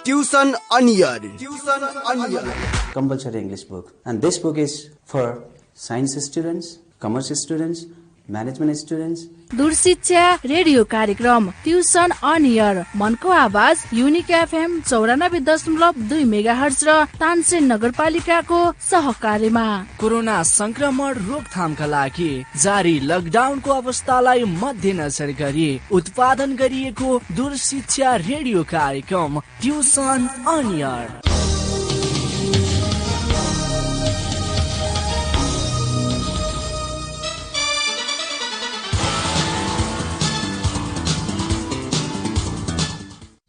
Tuition Onion. Compulsory English book, and this book is for science students, commerce students, management students. दूरशिक्षा radio कार्यक्रम tuition on air मनको आवाज unique FM 94.2 megahertz र तानसेन नगरपालिकाको सहकार्यमा corona संक्रमण रोकथामका लागि जारी लकडाउनको अवस्थालाई मध्यनजर गरी उत्पादन गरिएको दूरशिक्षा रेडियो कार्यक्रम ट्युसन अन एयर।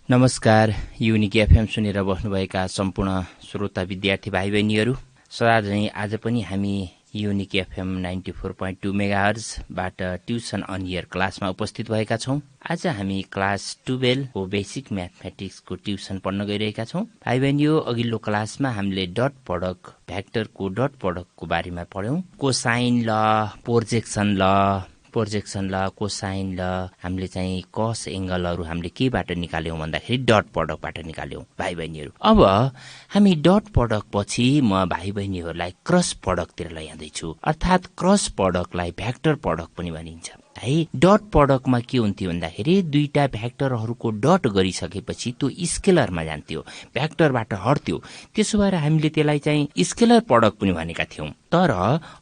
नमस्कार, युनिक एफएम सुनेर बस्नुभएका सम्पूर्ण श्रोता विद्यार्थी भाइ बहिनीहरू, सदा झैं आज पनि हामी युनिक एफएम 94.2 मेगाहर्जबाट ट्युसन अन एयर क्लासमा उपस्थित भएका छौं। आज हामी क्लास 12 को बेसिक म्याथमेटिक्सको ट्युसन पढ्न गइरहेका छौं। भाइ बहिनीहरू, अघिल्लो क्लासमा हामीले डट प्रोडक्ट, भेक्टरको डट प्रोडक्टको बारेमा पढ्यौं। कोसाइन ल, प्रोजेक्सन ल, कोसाइन ल, हामीले चाहिँ कस एंगलहरू हामीले केबाट निकाल्यौं भन्दाखेरि डट प्रोडक्टबाट निकाल्यौं भाइ बहिनीहरू। अब हामी डट प्रोडक्ट पछि म भाइ बहिनीहरूलाई क्रस प्रोडक्टतिर लैजाँदैछु, अर्थात् क्रस प्रोडक्टलाई भेक्टर प्रोडक्ट पनि भनिन्छ है। डट प्रोडक्टमा के हुन्थ्यो भन्दाखेरि दुईटा भेक्टरहरूको डट गरिसकेपछि त्यो स्केलरमा जान्थ्यो, भेक्टरबाट हट्थ्यो। त्यसो भएर हामीले त्यसलाई चाहिँ स्केलर प्रोडक्ट पनि भनेका थियौं। तर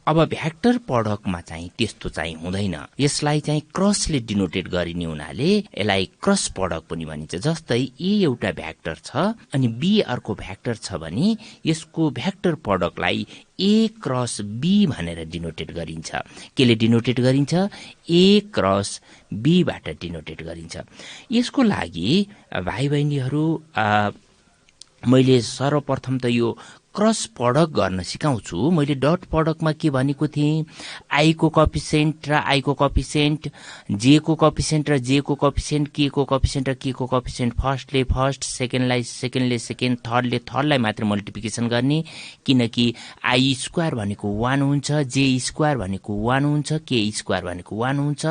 अब भेक्टर प्रोडक्टमा चाहिँ त्यस्तो चाहिँ हुँदैन। यसलाई चाहिँ क्रसले डिनोटेट गरिने हुनाले यसलाई क्रस प्रोडक्ट पनि भनिन्छ। जस्तै ए एउटा भेक्टर छ अनि बी अर्को भेक्टर छ भने यसको भेक्टर प्रोडक्टलाई ए क्रस बी भनेर डिनोटेट गरिन्छ। केले डिनोटेट गरिन्छ? ए क्रस बी बाट डिनोटेट गरिन्छ। यसको लागि भाइ बहिनीहरू मैले सर्वप्रथम त यो क्रस प्रोडक्ट गर्न सिकाउँछु। मैले डट प्रोडक्टमा के भनेको थिएँ? आई को कोएफिसिएन्ट र आई को कोएफिसिएन्ट, जे को कोएफिसिएन्ट र जे को कोएफिसिएन्ट, के को कोएफिसिएन्ट र के को कोएफिसिएन्ट, फर्स्टले फर्स्ट, सेकेन्डले सेकेन्ड, थर्डले थर्डलाई मात्र मल्टिप्लिकेसन गर्ने, किनकि आई स्क्वायर भनेको 1 हुन्छ, जे स्क्वायर भनेको 1 हुन्छ, के स्क्वायर भनेको 1 हुन्छ।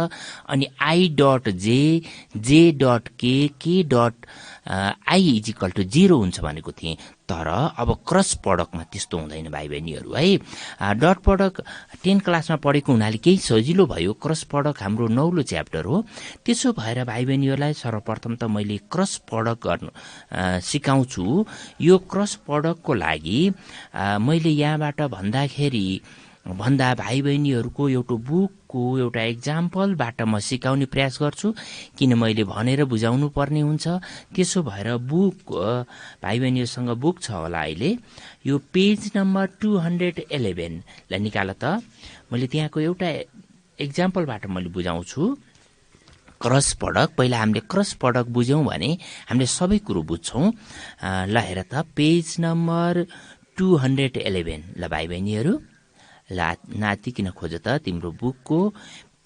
अनि I dot J dot K dot I is equal to 0 हुन्छ भनेको थिएँ। तर अब क्रस प्रोडक्टमा त्यस्तो हुँदैन भाइ बहिनीहरू है। डट प्रोडक्ट 10 क्लासमा पढेको हुनाले केही सजिलो भयो। क्रस प्रोडक्ट हाम्रो 9औं च्याप्टर हो। त्यसो भएर भाइ बहिनीहरूलाई सर्वप्रथम त मैले क्रस प्रोडक्ट गर्न सिकाउँछु। यो क्रस प्रोडक्टको लागि मैले यहाँबाट भन्दा भाइ बहिनीहरूको एउटा बुकको एउटा एक्जाम्पलबाट म सिकाउने प्रयास गर्छु, किन मैले भनेर बुझाउनु पर्ने हुन्छ। त्यसो भएर बुक भाइ बहिनीहरूसँग बुक छ होला अहिले, यो पेज नम्बर 211 लाई निकाल त। मैले त्यहाँको एउटा एक्जाम्पलबाट मैले बुझाउँछु क्रस प्रोडक्ट। पहिला हामीले क्रस प्रोडक्ट बुझ्यौं भने हामीले सबै कुरो बुझ्छौं। ल हेर त, पेज नम्बर 211 ल भाइ बहिनीहरू, नाति किन खोज त तिम्रो बुकको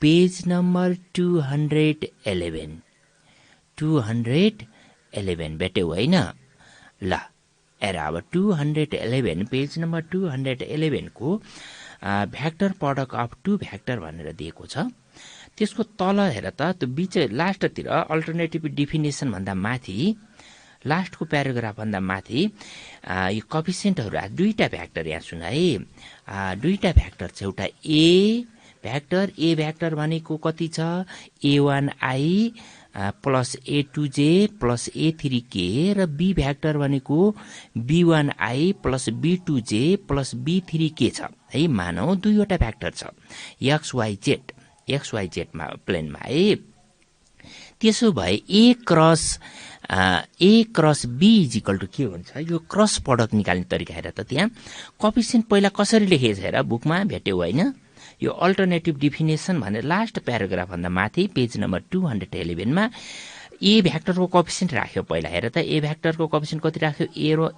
पेज नम्बर 211 भेट्यौ होइन? ल हेर, अब 211 पेज नम्बर 211 को vector product of two vector भनेर दिएको छ। त्यसको तल हेर त, त्यो बीच लास्टतिर अल्टरनेटिभ डिफिनेसन भन्दा माथि, लास्टको प्याराग्राफ भन्दा माथि यो कोएफिसिएन्टहरु दुईटा भेक्टर यहाँ सुन है। दुईटा भेक्टर छ, एउटा ए भेक्टर भनेको कति छ? a1i plus a2j plus a3k र बी भेक्टर भनेको b1i plus b2j plus b3k छ है। मानौ दुईवटा भेक्टर छ xyz मा प्लेनमा है। त्यसो भए A cross B is equal to के हुन्छ? यो क्रस प्रोडक्ट निकाल्ने तरिका हेर त। त्यहाँ कोएफिसिएन्ट पहिला कसरी लेखेको छ हेर, बुकमा भेट्यौ होइन? यो अल्टरनेटिभ डिफिनेसन भनेर लास्ट प्याराग्राफ भन्दा माथि पेज नम्बर 211 मा ए भेक्टरको कोएफिसिएन्ट राख्यो। पहिला हेर त, ए भेक्टरको कोएफिसिएन्ट कति राख्यो?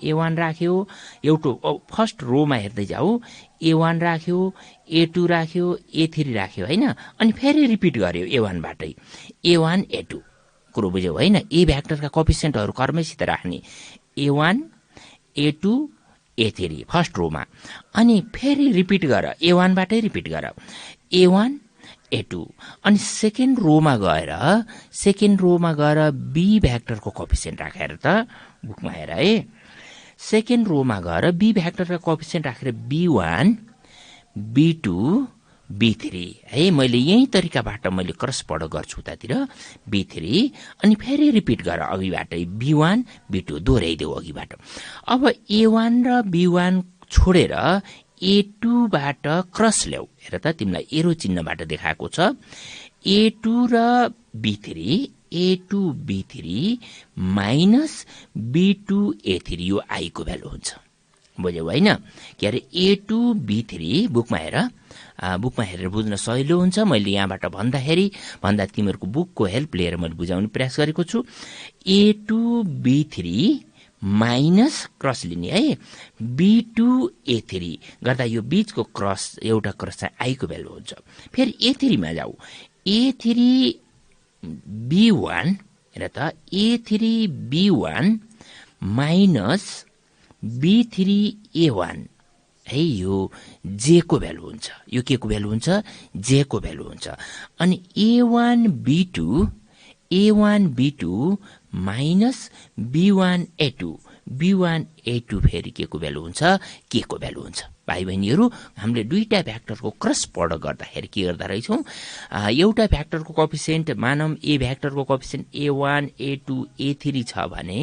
a1 राख्यो। एउटा फर्स्ट रोमा हेर्दै जाऊ, a1 राख्यो, a2 राख्यो, a3 राख्यो होइन? अनि फेरि रिपिट गर्यो a1 बाटै, a1 a2। कुरो बुझ्यौ होइन? ए भेक्टरका कोएफिसिएन्टहरु क्रमैसित राख्ने, a1 a2 a3 first Roma, अनि फेरि रिपिट गर, a1 बाटै रिपिट गर, a1 A2 अनि सेकेन्ड रोमा गएर बी भ्याक्टरको कोएफिसिएन्ट राखेर त बुकमा हेर है। सेकेन्ड रोमा गएर बी भ्याक्टरको कोएफिसिएन्ट राखेर B1 B2 B3 है। मैले यही तरिकाबाट मैले क्रस प्रडक्ट गर्छु उतातिर B3 अनि फेरि रिपिट गर अघिबाटै B1 B2 दोहोऱ्याइदेऊ अघिबाट। अब A1 र B1 छोडेर A2 बाट क्रस ल्याऊ। हेर त तिमीलाई एरो चिन्हबाट देखाएको छ। A2 र A2 B3 minus B2 A3 यो I को भ्यालु हुन्छ। बुझ्यौ हैन? के अरे A2 B3 बुकमा हेरेर बुझ्न सजिलो हुन्छ। मैले यहाँबाट भन्दा तिमीहरूको बुकको हेल्प लिएर मैले बुझाउने प्रयास गरेको छु। A2 B3 माइनस क्रस लिने है B2 A3 गर्दा यो बीचको क्रस एउटा क्रस चाहिँ I को भ्यालु हुन्छ। फेरि A3 मा जाऊ। A3 B1 हेर त A3 B1 minus B3 A1 है यो J को भ्यालु हुन्छ। यो के को भ्यालु हुन्छ? J को भ्यालु हुन्छ। अनि A1 B2 minus B1 A2 फेरि के को भ्यालु हुन्छ? K को भ्यालु हुन्छ। भाइ बहिनीहरु हामीले दुईटा भ्याक्टरको क्रस प्रडक्ट गर्दाखेरि के गर्दा रहेछौं? एउटा भ्याक्टरको कोएफिसिएन्ट मानम A भ्याक्टरको कोएफिसिएन्ट A1 A2 A3 छ भने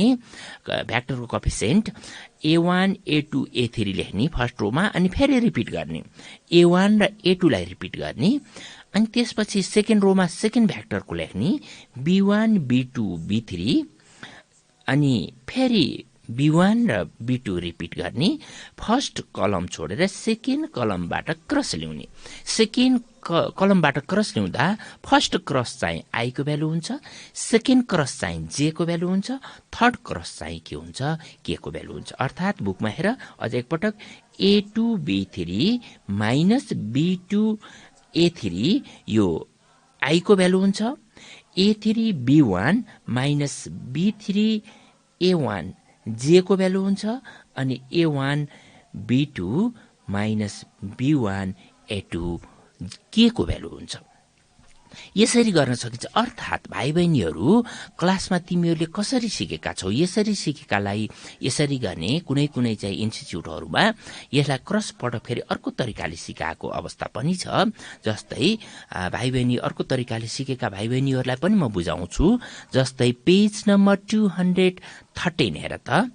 भ्याक्टरको कोएफिसिएन्ट A1 A2 A3 लेख्ने फर्स्ट रोमा अनि फेरि रिपिट गर्ने A1 र A2 लाई रिपिट गर्ने अनि त्यसपछि सेकेन्ड रोमा सेकेन्ड भ्याक्टरको लेख्ने B1 B2 B3 अनि फेरि B1 र B2 रिपिट गर्ने फर्स्ट कलम छोडेर सेकेन्ड कलमबाट क्रस ल्याउने। सेकेन्ड कलमबाट क्रस ल्याउँदा फर्स्ट क्रस चाहिँ I को भ्यालु हुन्छ, सेकेन्ड क्रस चाहिँ J को भ्यालु हुन्छ, थर्ड क्रस चाहिँ के हुन्छ? K को भ्यालु हुन्छ। अर्थात बुकमा हेर अझ एकपटक A2 B3 minus B2 A3 यो I को भ्यालु हुन्छ। A3 B1 minus B3 A1 J को भ्यालु हुन्छ अनि A1 B2 minus B1 A2 K को भ्यालु हुन्छ। यसरी गर्न सकिन्छ। अर्थात भाइ बहिनीहरु क्लासमा तिमीहरूले कसरी सिकेका छौ यसरी सिकेकालाई यसरी गर्ने कुनै चाहिँ इन्स्टिट्युटहरुमा यसलाई क्रस प्रडक्ट फेरि अर्को तरिकाले सिकाएको अवस्था पनि छ। जस्तै भाइ बहिनी अर्को तरिकाले सिकेका भाइ बहिनीहरुलाई पनि म बुझाउँछु। जस्तै पेज नम्बर 213 हेर त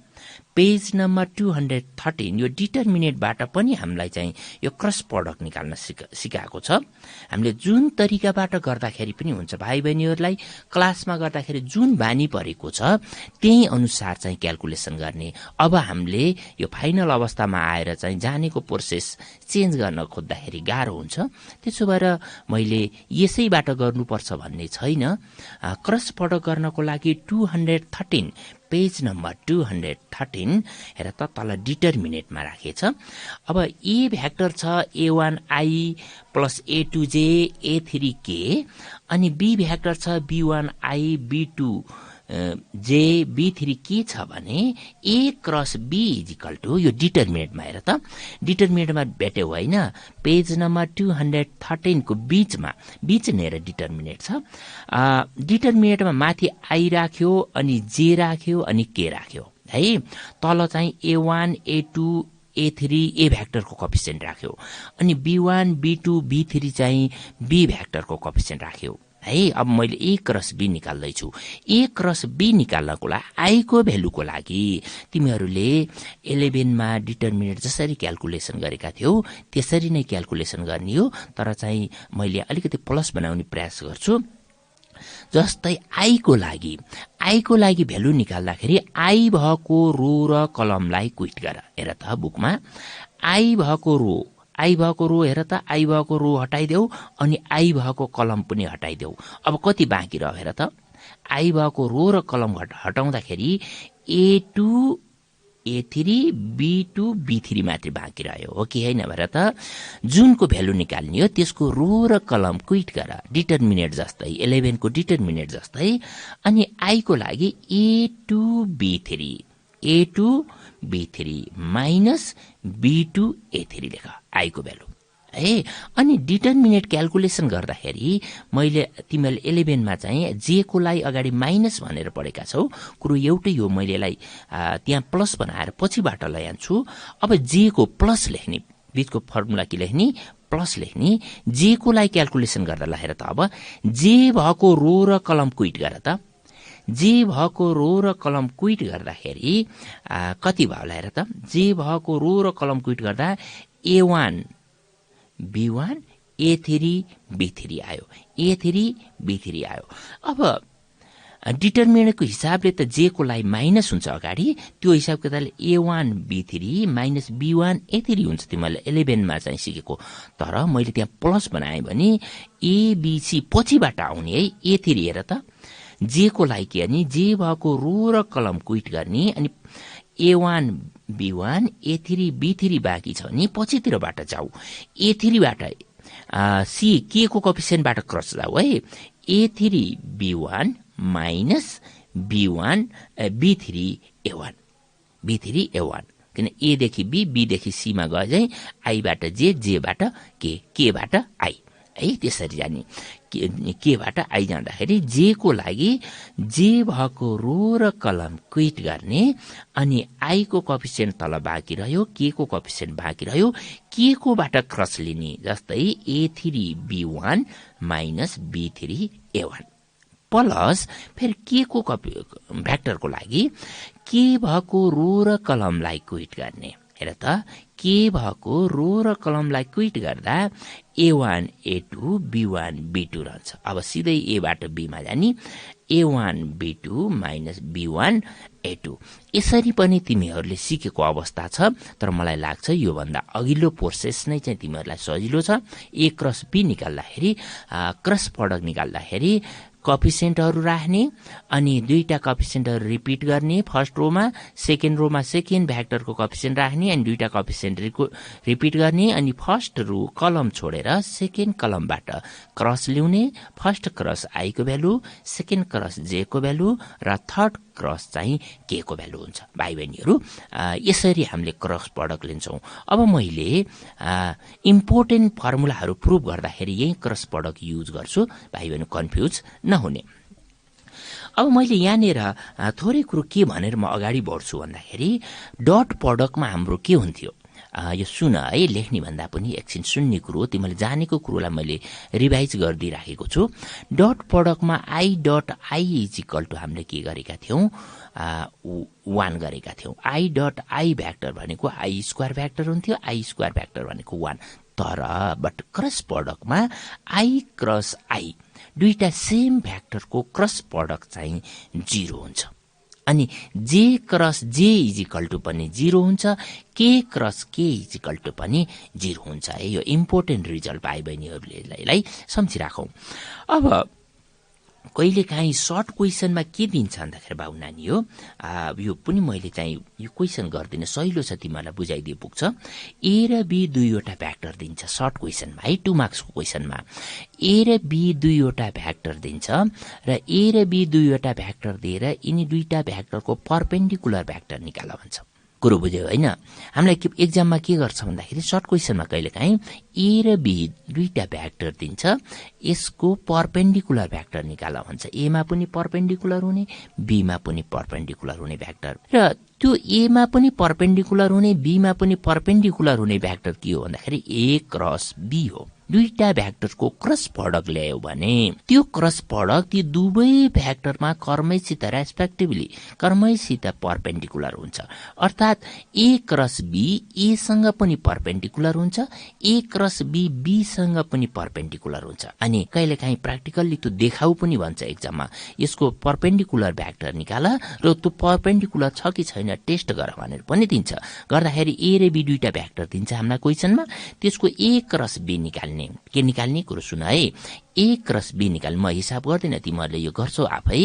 पेज नम्बर 213 यो डिटरमिनेटबाट पनि हामीलाई चाहिँ यो क्रस प्रडक्ट निकाल्न सिकाएको छ। हामीले जुन तरिकाबाट गर्दाखेरि पनि हुन्छ भाइ बहिनीहरुलाई क्लासमा गर्दाखेरि जुन बानी परेको छ त्यही अनुसार चाहिँ क्याल्कुलेसन गर्ने। अब हामीले यो फाइनल अवस्थामा आएर चाहिँ जानेको प्रोसेस चेन्ज गर्न खोज्दाखेरि गाह्रो हुन्छ। त्यसो भएर मैले यसैबाट गर्नुपर्छ भन्ने छैन। क्रस प्रडक्ट गर्नको लागि 213 पेज नम्बर 213 हेर त तल डिटरमिनेटमा राखेछ। अब ए भ्याक्टर छ A1I प्लस A2J A3K अनि बी भ्याक्टर छ B1I B2J B3K छ भने A cross B is equal to यो डिटरमिनेटमा हेर त डिटरमिनेटमा भेट्यौ हैन पेज नम्बर 213 को बीच नेर डिटरमिनेट छ। डिटरमिनेटमा माथि I राख्यो अनि J राख्यो अनि K राख्यो है। तल चाहिँ A1 A2 A3 A भ्याक्टरको कोएफिसिएन्ट राख्यो अनि B1 B2 B3 चाहिँ B भ्याक्टरको कोएफिसिएन्ट राख्यो है। अब मैले A क्रस B निकाल्दै छु। A क्रस B निकाल्नको लागि I को भ्यालुको लागि तिमीहरूले 11 मा डिटरमिनेट जसरी क्याल्कुलेसन गरेका थियौ त्यसरी नै क्याल्कुलेसन गर्ने हो। तर चाहिँ मैले अलिकति प्लस बनाउने प्रयास गर्छु। जस्तै I को लागि भ्यालु निकाल्दाखेरि I भएको रो र कलमलाई क्विट गर। हेर त बुकमा I भएको रो हेर त I भएको रो हटाइदेऊ अनि I भएको कलम पनि हटाइदेऊ। अब कति बाँकी रह्यो हेर त I भएको रो र कलम हटाउँदाखेरि A2 A3 B2 B3 मात्र बाँकी रह्यो हो कि हैन? भएर त जुनको भ्यालु निकाल्ने हो त्यसको रो र कलम क्विट गर डिटरमिनेट जस्तै 11 को डिटरमिनेट जस्तै अनि I को लागि A2 B3 minus B2 A3 लेख I को भ्यालु है। अनि डिटर्मिनेट क्याल्कुलेसन गर्दाखेरि मैले तिमीहरूले 11 मा चाहिँ जे को लाई अगाडि माइनस भनेर पढेका छौ। कुरो एउटै हो, मैले यसलाई त्यहाँ प्लस बनाएर पछिबाट लैजान्छु। अब जे को प्लस लेख्ने, बीचको फर्मुला के लेख्ने, प्लस लेख्ने। जे को लाई क्याल्कुलेसन गर्दा ल हेर त, अब जे भएको रो र कलम क्विट गर त। जे भएको रो र कलम क्विट गर्दाखेरि कति भयो ल हेर त। जे भएको रो र कलम क्विट गर्दा A1 B1 A3 B3 आयो, A3 B3 आयो। अब डिटर्मिनेन्टको हिसाबले त जे को लाई माइनस हुन्छ अगाडि, त्यो हिसाब किताबले A1 B3 minus B1 A3 हुन्छ। तिमीहरूले 11 मा चाहिँ सिकेको। तर मैले त्यहाँ प्लस बनाएँ भने ABC पछिबाट आउने है, A3 हेर त। जे को लाई के अनि जे भएको रो र कलम क्विट गर्ने, अनि A1 B1 A3 B3 बाँकी छ भने पछितिरबाट जाऊ। A3 बाट सी के को कोएफिसिएन्टबाट क्रस जाऊ है। A3 B1 minus B1 B3 A1, B3 A1, किन A देखि B, B देखि C मा गए चाहिँ I बाट J, J बाट K बाट I है। त्यसरी जाने। के बाट I जाँदाखेरि जे को लागि जे भएको रो र कलम क्विट गर्ने, अनि I को कोएफिसिएन्ट तल बाँकी रह्यो, के को कोएफिसिएन्ट बाँकी रह्यो, के को बाट क्रस लिने। जस्तै A3 B1 minus B3 A1 plus फेरि के को भ्याक्टरको लागि के भएको रो र कलमलाई क्विट गर्ने। हेर त, के भएको रो र कलमलाई क्विट गर्दा A1 A2 B1 B2 रहन्छ। अब सिधै A बाट B मा जाने, A1 B2 minus B1 A2। यसरी पनि तिमीहरूले सिकेको अवस्था छ। तर मलाई लाग्छ यो भन्दा अघिल्लो प्रोसेस नै चाहिँ तिमीहरूलाई सजिलो छ। A क्रस B निकाल्दाखेरि, क्रस प्रोडक्ट निकाल्दाखेरि कोएफिसिएन्टहरु राख्ने, अनि दुईटा कोएफिसिएन्टहरु रिपिट गर्ने। फर्स्ट रोमा, सेकेन्ड रोमा सेकेन्ड भ्याक्टरको कोएफिसिएन्ट राख्ने, अनि दुईटा कोएफिसिएन्ट रिपिट गर्ने, अनि फर्स्ट रो कलम छोडेर सेकेन्ड कलमबाट क्रस ल्याउने। फर्स्ट क्रस I को भ्यालु, सेकेन्ड क्रस J को भ्यालु, र थर्ड क्रस चाहिँ K को भ्यालु हुन्छ। भाइ बहिनीहरु, यसरी हामीले क्रस प्रोडक्ट लिन्छौं। अब मैले इम्पोर्टेन्ट फर्मुलाहरु प्रुभ गर्दाखेरि यही क्रस प्रोडक्ट युज गर्छु, भाइ बहिनी कन्फ्युज नहुने। अब मैले यहाँनिर थोरै कुरो के भनेर म अगाडि बढ्छु भन्दाखेरि, डट प्रोडक्टमा हाम्रो के हुन्थ्यो, यो सुन है, लेख्ने भन्दा पनि एकछिन सुन्ने कुरो, तिमीले जानेको कुरोलाई मैले रिभाइज गरिदिइराखेको छु। डट प्रोडक्टमा I dot I is equal to हामीले के गरेका थियौं, 1 गरेका थियौं। I डट I भ्याक्टर भनेको I स्क्वायर भ्याक्टर हुन्थ्यो, I स्क्वायर भ्याक्टर भनेको 1। तर बट क्रस प्रोडक्टमा I क्रस I दुईटा सेम भ्याक्टरको क्रस प्रोडक्ट चाहिँ 0 हुन्छ। अनि J cross J is equal to पनि 0 हुन्छ, के cross K is equal to पनि 0 हुन्छ। यो इम्पोर्टेन्ट रिजल्ट भाइ बहिनीहरुले सम्झिराखौं। अब कहिले काहीँ सर्ट क्वेशनमा के दिन्छ भन्दाखेरि बाबु नानी हो, यो पनि मैले चाहिँ यो क्वेशन गर्दिन, सहिलो छ, तिमीलाई बुझाइदिए पुग्छ। A र B दुईवटा भ्याक्टर दिन्छ सर्ट क्वेशनमा है, 2 मार्क्सको क्वेशनमा A र B दुईवटा भ्याक्टर दिन्छ, र A र B दुईवटा भ्याक्टर दिएर यिनी दुईटा भ्याक्टरको परपेन्डिकुलर भ्याक्टर निकाल भन्छ। कुरो बुझ्यौ हैन? हामीलाई एक्जाममा के गर्छ भन्दाखेरि सर्ट क्वेशनमा कहिलेकाहीँ A र B दुईटा भ्याक्टर दिन्छ, यसको परपेन्डिकुलर भ्याक्टर निकाल भन्छ। A मा पनि परपेन्डिकुलर हुने, B मा पनि परपेन्डिकुलर हुने भ्याक्टर, र त्यो A मा पनि परपेन्डिकुलर हुने, B मा पनि परपेन्डिकुलर हुने भ्याक्टर के हो भन्दाखेरि A क्रस B हो। दुईटा भ्याक्टरको क्रस प्रोडक्ट ल्यायो भने त्यो क्रस प्रोडक्ट ती दुवै भ्याक्टरमा कर्मैसित रेस्पेक्टिभली कर्मैसित परपेन्डिकुलर हुन्छ। अर्थात A क्रस B A सँग पनि परपेन्डिकुलर हुन्छ, A क्रस B B सँग पनि परपेन्डिकुलर हुन्छ। अनि कहिलेकाहीँ प्र्याक्टिकल्ली त्यो देखाउ पनि भन्छ एक्जाममा, यसको परपेन्डिकुलर भ्याक्टर निकाल र त्यो परपेन्डिकुलर छ कि छैन टेस्ट गर भनेर पनि दिन्छ। गर्दाखेरि A र B दुईटा भ्याक्टर दिन्छ हामीलाई क्वेशनमा, त्यसको A क्रस B निकाल्ने। के निकाल्ने कुरो सुन है, ए क्रस बी निकाल्ने, म हिसाब गर्दिनँ, तिमीहरूले यो गर्छौ आफै।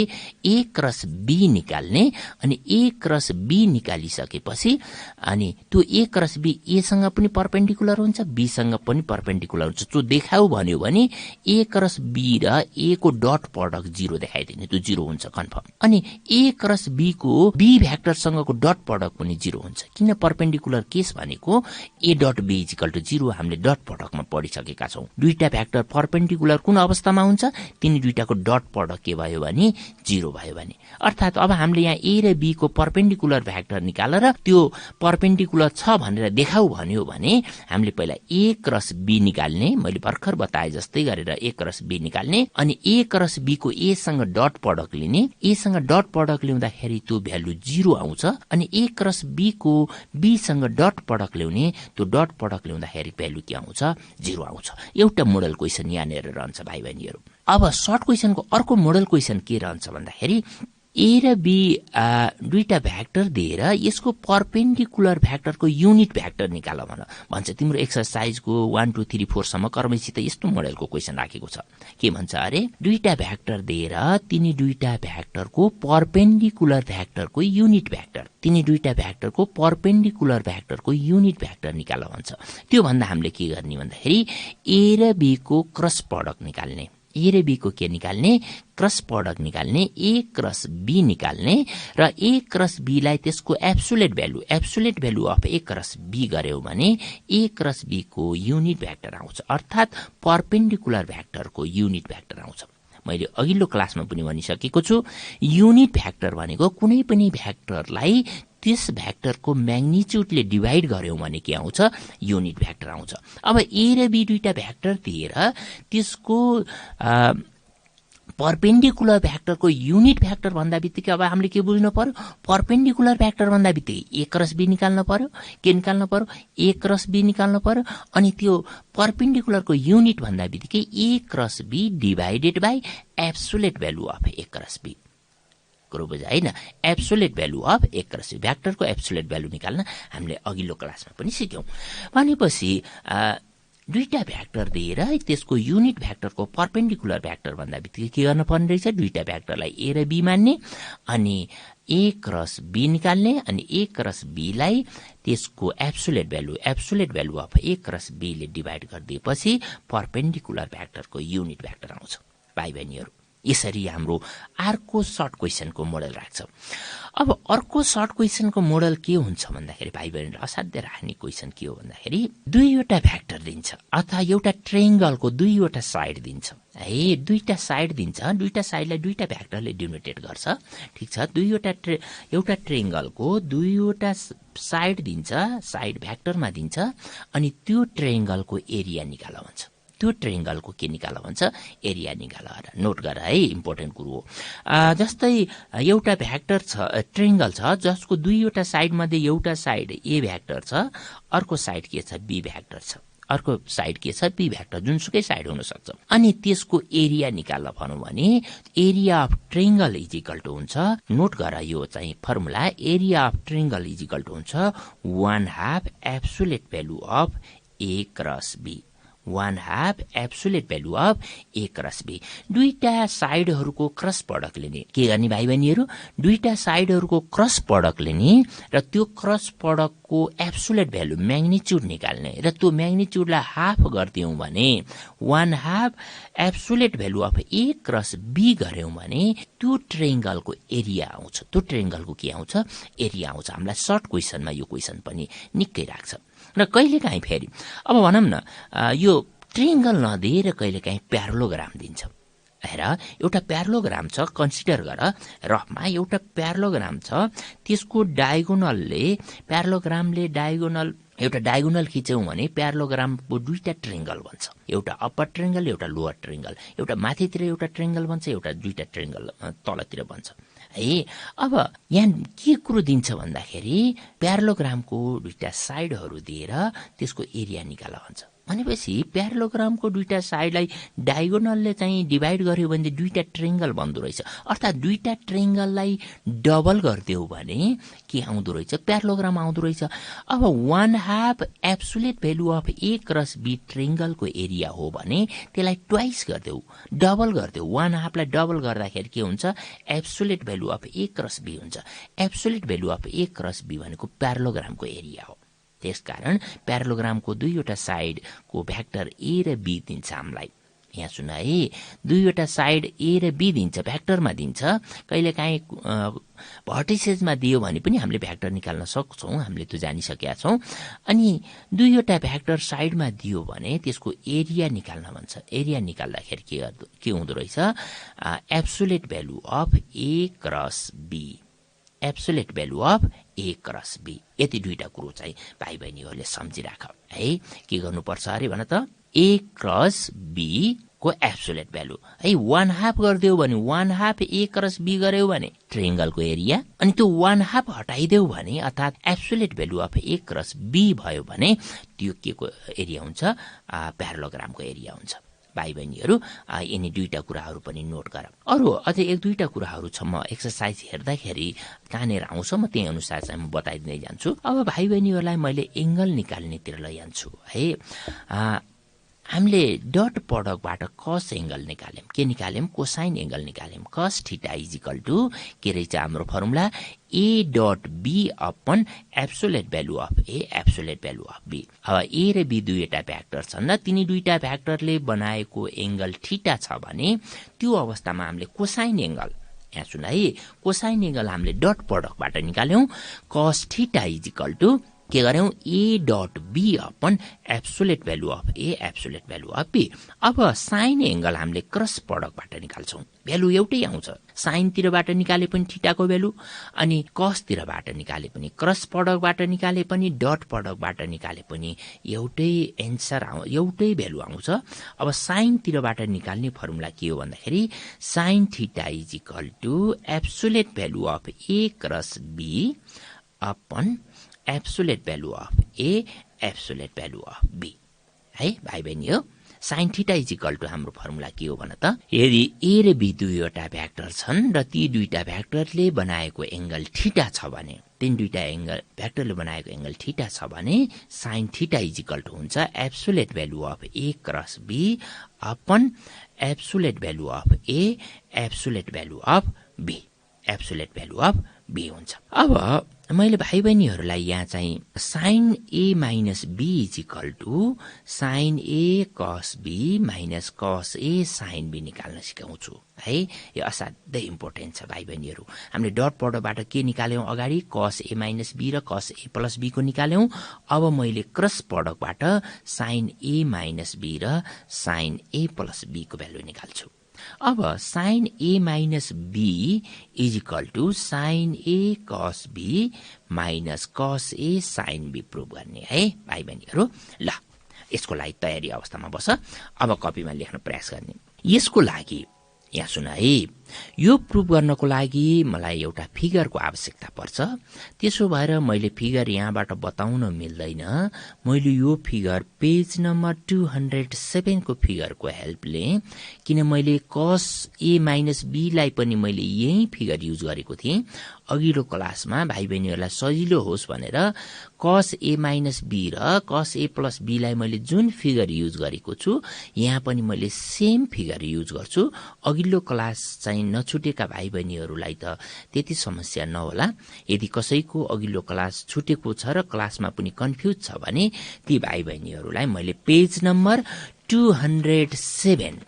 ए क्रस बी निकाल्ने अनि ए क्रस बी निकालिसकेपछि अनि त्यो ए क्रस बी एसँग पनि परपेन्डिकुलर हुन्छ, बीसँग पनि परपेन्डिकुलर हुन्छ। त्यो देखाउ भन्यो भने ए क्रस बी र ए को डट प्रडक्ट 0 देखाइदिने, त्यो 0 हुन्छ कन्फर्म। अनि ए क्रस बी को बी भ्याक्टरसँगको डट प्रडक्ट पनि 0 हुन्छ। किन परपेन्डिकुलर केस भनेको ए डट बी इक्वल टु 0 हामीले डट प्रडक्टमा पढिसकेका छौं। दुईटा भ्याक्टर परपेन्डिकुलर कुन अवस्थामा हुन्छ, तिनी दुईटाको डट प्रडक्ट के भयो भने 0 भयो भने। अर्थात् अब हामीले यहाँ ए र बी को परपेन्डिकुलर भ्याक्टर निकालेर त्यो परपेन्डिकुलर छ भनेर देखाउ भन्यो भने हामीले पहिला ए क्रस बी निकाल्ने, मैले भर्खर बताए जस्तै गरेर ए क्रस बी निकाल्ने, अनि ए क्रस बी को ए सँग डट प्रडक्ट लिने। ए सँग डट प्रडक्ट ल्याउँदाखेरि त्यो भ्यालु 0 आउँछ, अनि ए क्रस बी को बी सँग डट प्रडक्ट ल्याउने, त्यो डट प्रडक्ट ल्याउँदाखेरि भ्यालु के आउँछ, 0 आउँछ। एउटा मोडल क्वेसन यहाँनिर रहन्छ भाइ बहिनीहरू। अब सर्ट क्वेसनको अर्को मोडल क्वेसन के रहन्छ भन्दाखेरि ए र बी दुईटा भ्याक्टर दिएर यसको परपेन्डिकुलर भ्याक्टरको युनिट भ्याक्टर निकाल भन्छ। तिम्रो एक्सरसाइजको 1 2 3 4 सम्म कर्मसित यस्तो मोडलको क्वेसन राखेको छ। के भन्छ अरे, दुईटा भ्याक्टर दिएर तिनी दुईटा भ्याक्टरको परपेन्डिकुलर भ्याक्टरको युनिट भ्याक्टर, तिनी दुईटा भ्याक्टरको परपेन्डिकुलर भ्याक्टरको युनिट भ्याक्टर निकाल भन्छ। त्यो भन्दा हामीले के गर्ने भन्दाखेरि ए र बी को क्रस प्रडक्ट निकाल्ने, ए र बी को के निकाल्ने, क्रस प्रडक्ट निकाल्ने, ए क्रस बी निकाल्ने र ए क्रस बी लाई त्यसको absolute value of A cross B गर्यौ भने ए क्रस बी को युनिट भ्याक्टर आउँछ, अर्थात् परपेन्डिकुलर भ्याक्टरको युनिट भ्याक्टर आउँछ। मैले अघिल्लो क्लासमा पनि भनिसकेको छु, युनिट भ्याक्टर भनेको कुनै पनि भ्याक्टरलाई त्यस भ्याक्टरको म्याग्निट्युडले डिभाइड गर्यौं भने के आउँछ, युनिट भ्याक्टर आउँछ। अब ए र बी दुईटा भ्याक्टर दिएर त्यसको परपेन्डिकुलर भ्याक्टरको युनिट भ्याक्टर भन्दा बित्तिकै अब हामीले के बुझ्नु पर्यो, परपेन्डिकुलर भ्याक्टर भन्दा बित्तिकै ए क्रस बी निकाल्नु पर्यो। के निकाल्नु पर्यो, ए क्रस बी निकाल्नु पर्यो। अनि त्यो परपेन्डिकुलरको युनिट भन्दा बित्तिकै A cross B divided by absolute value of A cross B. कुरो बुझ्यो हैन, absolute value of A cross B, भ्याक्टरको एब्सोल्युट भ्यालु निकाल्न हामीले अघिल्लो क्लासमा पनि सिक्यौं। भनेपछि दुईटा भ्याक्टर दिएर त्यसको युनिट भ्याक्टरको परपेन्डिकुलर भ्याक्टर भन्दा बित्तिकै के गर्न पर्ने रहेछ, दुईटा भ्याक्टरलाई ए र बी मान्ने अनि ए क्रस बी निकाल्ने, अनि ए क्रस बी लाई त्यसको absolute value of A cross B ले डिभाइड गरिदिएपछि परपेन्डिकुलर भ्याक्टरको युनिट भ्याक्टर आउँछ। भाइ बहिनीहरू, यसरी हाम्रो अर्को सर्ट क्वेसनको मोडल राख्छ। अब अर्को सर्ट क्वेसनको मोडल के हुन्छ भन्दाखेरि भाइ बहिनीले असाध्य राख्ने क्वेसन के हो भन्दाखेरि दुईवटा भ्याक्टर दिन्छ अथवा एउटा ट्रायंगलको दुईवटा साइड दिन्छ है, दुईटा साइड दिन्छ, दुईटा साइडलाई दुईटा भ्याक्टरले डिनोटेट गर्छ। ठीक छ, एउटा ट्रायंगलको दुईवटा साइड दिन्छ, साइड भ्याक्टरमा दिन्छ, अनि त्यो ट्रायंगलको एरिया निकाल भन्छ। त्यो ट्रायंगलको के निकाल भन्छ, एरिया निकाल। नोट गर है, इम्पोर्टेन्ट कुरो हो। जस्तै एउटा भ्याक्टर छ, ट्रायंगल छ जसको दुईवटा साइड मध्ये एउटा साइड ए भ्याक्टर छ, अर्को साइड के छ, बी भ्याक्टर छ, अर्को साइड के छ, बी भ्याक्टर, जुनसुकै साइड हुन सक्छ। अनि त्यसको एरिया निकाल भनौं भने area of triangle is equal to हुन्छ, नोट गर यो चाहिँ formula, area of triangle is equal to हुन्छ 1/2 absolute value of A cross B, 1/2 absolute value of A cross B. दुईटा साइडहरूको क्रस प्रडक्ट लिने, के गर्ने भाइ बहिनीहरू, दुईटा साइडहरूको क्रस प्रडक्ट लिने र त्यो क्रस प्रडक्टको एब्सोल्युट भ्यालु म्याग्निट्युड निकाल्ने र त्यो म्याग्निट्युडलाई हाफ गरिदियौं भने 1/2 absolute value of A cross B गर्यौं भने त्यो ट्रायंगलको एरिया आउँछ। त्यो ट्रायंगलको के आउँछ, एरिया आउँछ। हामीलाई सर्ट क्वेसनमा यो क्वेसन पनि निकै राख्छ। र कहिलेकाहीँ फेरि अब भनौं न यो ट्रायंगल नदिएर कहिलेकाहीँ प्यारालोग्राम दिन्छ। हेर, एउटा प्यारालोग्राम छ, कन्सिडर गर रफमा एउटा प्यारालोग्राम छ, त्यसको डायगोनलले एउटा डायगोनल खिच्यौं भने प्यारालोग्रामको दुईटा ट्रायंगल बन्छ, एउटा अप्पर ट्रायंगल, एउटा लोअर ट्रायंगल, एउटा माथितिर एउटा ट्रायंगल बन्छ, एउटा दुईटा ट्रायंगल तलतिर बन्छ है। अब यहाँ के कुरो दिन्छ भन्दाखेरि प्यारालोग्रामको दुईटा साइडहरू दिएर त्यसको एरिया निकाल भन्छ। भनेपछि प्यारालोग्रामको दुईटा साइडलाई डायगोनलले चाहिँ डिभाइड गर्यो भने दुईटा ट्रेङ्गल बन्दो रहेछ। अर्थात् दुईटा ट्रेङ्गललाई डबल गरिदियो भने के आउँदो रहेछ? प्यारालोग्राम आउँदो रहेछ। अब 1/2 absolute value of A cross B ट्रेङ्गलको एरिया हो भने त्यसलाई ट्वाइस गरिदेऊ, डबल गरिदेऊ। 1/2 लाई डबल गर्दाखेरि के हुन्छ? Absolute value of A cross B हुन्छ। Absolute value of A cross B भनेको प्यारालोग्रामको एरिया हो। त्यसकारण प्यारालोग्रामको दुईवटा साइडको भ्याक्टर ए र बी दिन्छ हामीलाई। यहाँ सुन है, दुईवटा साइड ए र बी दिन्छ, भ्याक्टरमा दिन्छ। कहिलेकाहीँ भर्टिसेसमा दियो भने पनि हामीले भ्याक्टर निकाल्न सक्छौँ, हामीले त्यो जानिसकेका छौँ। अनि दुईवटा भ्याक्टर साइडमा दियो भने त्यसको एरिया निकाल्न भन्छ। एरिया निकाल्दाखेरि के हुँदो रहेछ? Absolute value of A cross B, absolute value of A cross B. यति दुईटा कुरो चाहिँ भाइ बहिनीहरूले सम्झिराख है। के गर्नुपर्छ अरे भन त? ए क्रस बी को एब्सोल्युट भेल्यु है 1/2 गरिदेऊ भने 1/2 ए क्रस बी गर्यो भने ट्रेङ्गलको एरिया, अनि त्यो 1/2 हटाइदेऊ भने अर्थात् absolute value of A cross B भयो भने त्यो के को एरिया हुन्छ? प्यारालोग्रामको एरिया हुन्छ। भाइ बहिनीहरू यिनी दुईटा कुराहरू पनि नोट गर। अरू अझै एक दुईटा कुराहरू छ, म एक्सर्साइज हेर्दाखेरि कहाँनिर आउँछ म त्यही अनुसार चाहिँ म बताइदिँदै जान्छु। अब भाइ बहिनीहरूलाई मैले एङ्गल निकाल्नेतिर लैजान्छु है। हामीले डट प्रडक्टबाट कस एङ्गल निकाल्यौँ। के निकाल्यौँ? Cosine angle निकाल्यौँ। Cos theta is equal to के रहेछ हाम्रो formula? A dot B upon absolute value of A, absolute value of B. अब ए र बी दुईवटा भ्याक्टर छन् र तिनी दुईटा भ्याक्टरले बनाएको एङ्गल थीटा छ भने त्यो अवस्थामा हामीले कोसाइन एङ्गल, यहाँ सुन है, कोसाइन एङ्गल हामीले डट प्रडक्टबाट निकाल्यौँ। Cos theta is equal to के गर्यौं? A dot B upon absolute value of A, absolute value of B. अब साइन एङ्गल हामीले क्रस प्रडक्टबाट निकाल्छौँ। भेल्यु एउटै आउँछ। साइनतिरबाट निकाले पनि थीटाको भेल्यु, अनि कसतिरबाट निकाले पनि, क्रस प्रडक्टबाट निकाले पनि, डट प्रडक्टबाट निकाले पनि एउटै एन्सर एउटै भेल्यु आउँछ। अब साइनतिरबाट निकाल्ने फर्मुला के हो भन्दाखेरि sine theta is equal to absolute value of A cross B upon absolute value of A, absolute value of B है भाइ बहिनी हो। Sine theta is equal to हाम्रो फर्मुला के हो भन त? यदि ए र बी दुईवटा भ्याक्टर छन् र ती दुईटा भ्याक्टरले बनाएको एङ्गल थीटा छ भने, तीन दुईटा एङ्गल भ्याक्टरले बनाएको एङ्गल थीटा छ भने sine theta is equal to हुन्छ absolute value of A cross B upon absolute value of A, absolute value of B, absolute value of B हुन्छ। अब मैले भाइ बहिनीहरूलाई यहाँ चाहिँ sine A minus B is equal to sine A cos B minus cos A sine be निकाल्न सिकाउँछु है। यो असाध्यै इम्पोर्टेन्ट छ भाइ बहिनीहरू। हामीले डट प्रडक्टबाट के निकाल्यौँ? अगाडि कस ए माइनस बी र कस ए प्लस बी को निकाल्यौँ। अब मैले क्रस प्रडक्टबाट साइन ए माइनस बी र साइन ए प्लस बी को भ्यालु निकाल्छु। अब sine A minus B is equal to sine A cos B minus cos A sine be prove गर्ने है भाइ बहिनीहरू। ल यसको लागि तयारी अवस्थामा बस। अब कपीमा लेख्न प्रयास गर्ने। यसको लागि यहाँ सुन है, यो प्रुभ गर्नको लागि मलाई एउटा फिगरको आवश्यकता पर्छ। त्यसो भएर मैले फिगर यहाँबाट बताउन मिल्दैन। मैले यो फिगर पेज नम्बर 207 को फिगरको हेल्पले, किन मैले कस ए माइनस बी लाई पनि मैले यही फिगर युज गरेको थिएँ अघिल्लो क्लासमा भाइ बहिनीहरूलाई सजिलो होस् भनेर। कस ए माइनस बी र कस ए प्लस बी लाई मैले जुन फिगर युज गरेको छु यहाँ पनि मैले सेम फिगर युज गर्छु। अघिल्लो क्लास चाहिँ नछुटेका भाइ बहिनीहरूलाई त त्यति समस्या नहोला। यदि कसैको अघिल्लो क्लास छुटेको छ र क्लासमा पनि कन्फ्युज छ भने ती भाइ बहिनीहरूलाई मैले पेज नम्बर 207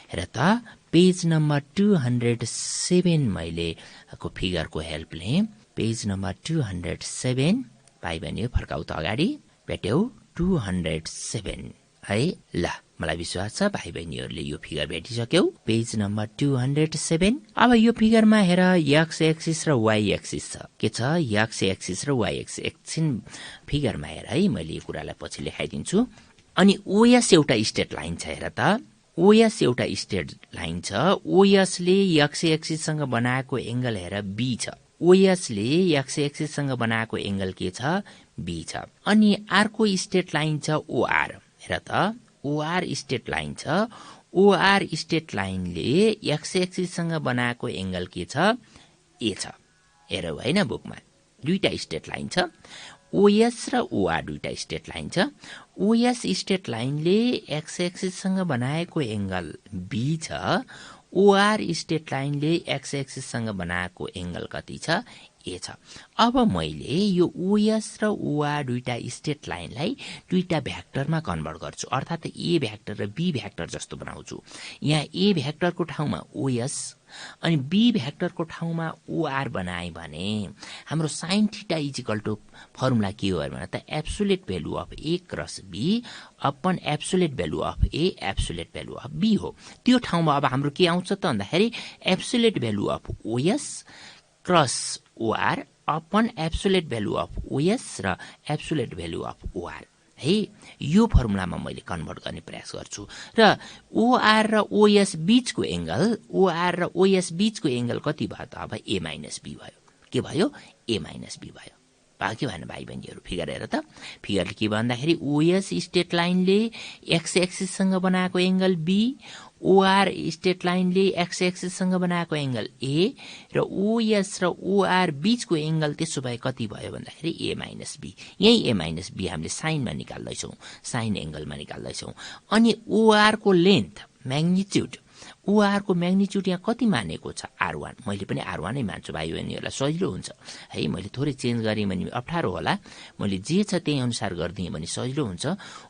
हेर त, पेज नम्बर 207 मैले को फिगरको हेल्पले, पेज नम्बर 207 भाइ बहिनी फर्काउ त अगाडि, भेट्यौ 207 है। ल मलाई विश्वास छ भाइ बहिनीहरूले यो फिगर भेटिसक्यौ, पेज नम्बर 207। अब यो फिगरमा हेर एक्स एक्सिस र वाई एक्सिस छ। के छ? एक्स एक्सिस र वाई एक्सिस। एकछिन फिगरमा हेर है, मैले यो कुरालाई पछि लेखाइदिन्छु। अनि ओएस एउटा स्ट्रेट लाइन छ हेर त, ओएस एउटा स्ट्रेट लाइन छ। ओएसले एक्स एक्सिससँग बनाएको एङ्गल हेर बी छ। ओएसले एक्स एक्सिससँग बनाएको एङ्गल के छ? बी छ। अनि अर्को स्ट्रेट लाइन छ ओआर। हेर त ओआर स्ट्रेट लाइन छ, ओआर स्ट्रेट लाइनले एक्स एक्सिससँग बनाएको एंगल के छ? ए छ। हेरौ हैन बुकमा दुईटा स्ट्रेट लाइन छ, ओएस र ओआर दुईटा स्ट्रेट लाइन छ। ओएस स्ट्रेट लाइनले एक्स एक्सिससँग बनाएको एंगल बी छ, ओआर स्ट्रेट लाइनले एक्स एक्सिससँग बनाएको एंगल कति छ? ए छ। अब मैले यो ओएस र ओआर दुईटा स्ट्रेट लाइनलाई दुईटा भ्याक्टरमा कन्भर्ट गर्छु, अर्थात ए भ्याक्टर र बी भ्याक्टर जस्तो बनाउँछु। यहाँ ए भ्याक्टरको ठाउँमा ओएस अनि बी भ्याक्टरको ठाउँमा ओआर बनाए भने हाम्रो sine theta equal to formula के हो भने त absolute value of A cross B upon absolute value of A absolute value of B हो। त्यो ठाउँमा अब हाम्रो के आउँछ त भन्दाखेरि absolute value of OS cross OR upon absolute value of OS र एब्सोल्युट भ्यालु अफ ओआर है, यो फर्मुलामा मैले कन्भर्ट गर्ने प्रयास गर्छु। र ओआर र ओएस बीचको एंगल, ओआर र ओएस बीचको एंगल कति भयो त? अब ए माइनस बी भयो। के भयो? ए माइनस बी भयो। भयो के भएन भाइ बहिनीहरू? फिगर हेर त, फिगरले के भन्दाखेरि ओएस स्ट्रेट लाइनले एक्स एक्सिससँग बनाएको एंगल बी, ओआर स्ट्रेट लाइनले एक्स एक्सिससँग बनाएको एंगल ए र ओएस र ओआर बीचको एंगल त्यसो भए कति भयो भन्दाखेरि ए माइनस बी। यही ए माइनस बी हामीले साइनमा निकाल्दैछौँ, साइन एंगलमा निकाल्दैछौँ। अनि ओआर को लेन्थ म्याग्निट्युड, ओआर को म्याग्निट्युड यहाँ कति मानेको छ? R1। मैले पनि R1 नै मान्छु भाइ बहिनीहरूलाई, सजिलो हुन्छ है। मैले थोरै चेन्ज गरेँ भने अप्ठ्यारो होला, मैले जे छ त्यही अनुसार गरिदिएँ भने सजिलो हुन्छ।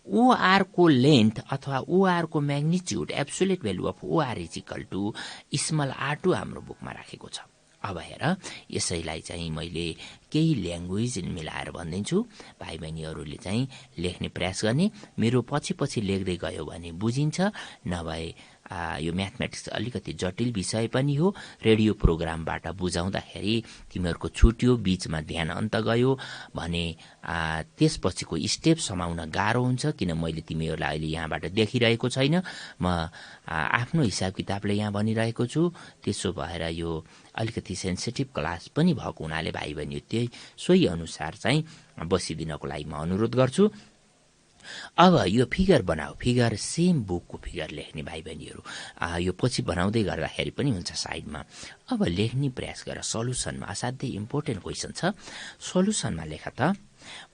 ओआर को लेन्थ अथवा ओआर को magnitude absolute value of OR is equal to small r2 हाम्रो बुकमा राखेको छ। अब हेर, यसैलाई चाहिँ मैले केही ल्याङ्ग्वेज मिलाएर भनिदिन्छु, भाइ बहिनीहरूले चाहिँ लेख्ने प्रयास गर्ने। मेरो पछि पछि लेख्दै गयो भने बुझिन्छ, नभए यो म्याथमेटिक्स अलिकति जटिल विषय पनि हो। रेडियो प्रोग्रामबाट बुझाउँदाखेरि तिमीहरूको छुट्यो, बीचमा ध्यान अन्त गयो भने त्यसपछिको स्टेप समाउन गाह्रो हुन्छ, किन मैले तिमीहरूलाई अहिले यहाँबाट देखिरहेको छैन, म आफ्नो हिसाब किताबले यहाँ भनिरहेको छु। त्यसो भएर यो अलिकति सेन्सिटिभ क्लास पनि भएको हुनाले भाइ बहिनी त्यही सोही अनुसार चाहिँ बसिदिनको लागि म अनुरोध गर्छु। अब यो फिगर बनाऊ, फिगर सेम बुकको फिगर लेख्ने भाइ बहिनीहरू, यो पछि बनाउँदै गर्दाखेरि पनि हुन्छ साइडमा। अब लेख्ने प्रयास गर सल्युसनमा। असाध्यै इम्पोर्टेन्ट क्वेसन छ। सल्युसनमा लेख त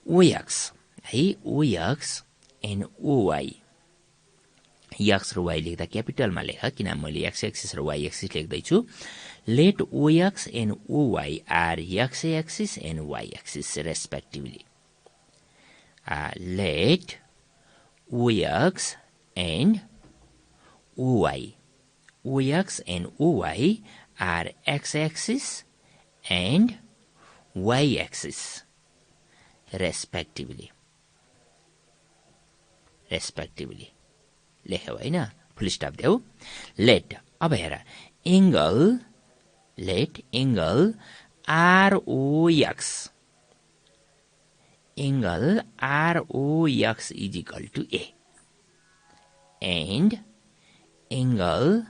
ओएक्स है, ओएक्स एन्ड ओवाई। एक्स र वाई लेख्दा क्यापिटलमा लेख, किन मैले एक्स एक्सिस र वाई एक्सिस लेख्दैछु। Let OX and OY are X axis and Y axis respectively. Let OX and OY, OX and OY are x-axis and y-axis respectively. Respectively. लेख्यौ हैन, फुल stop देऊ। लेट, अब हेर, angle, let angle ROX, angle ROX is equal to A, and angle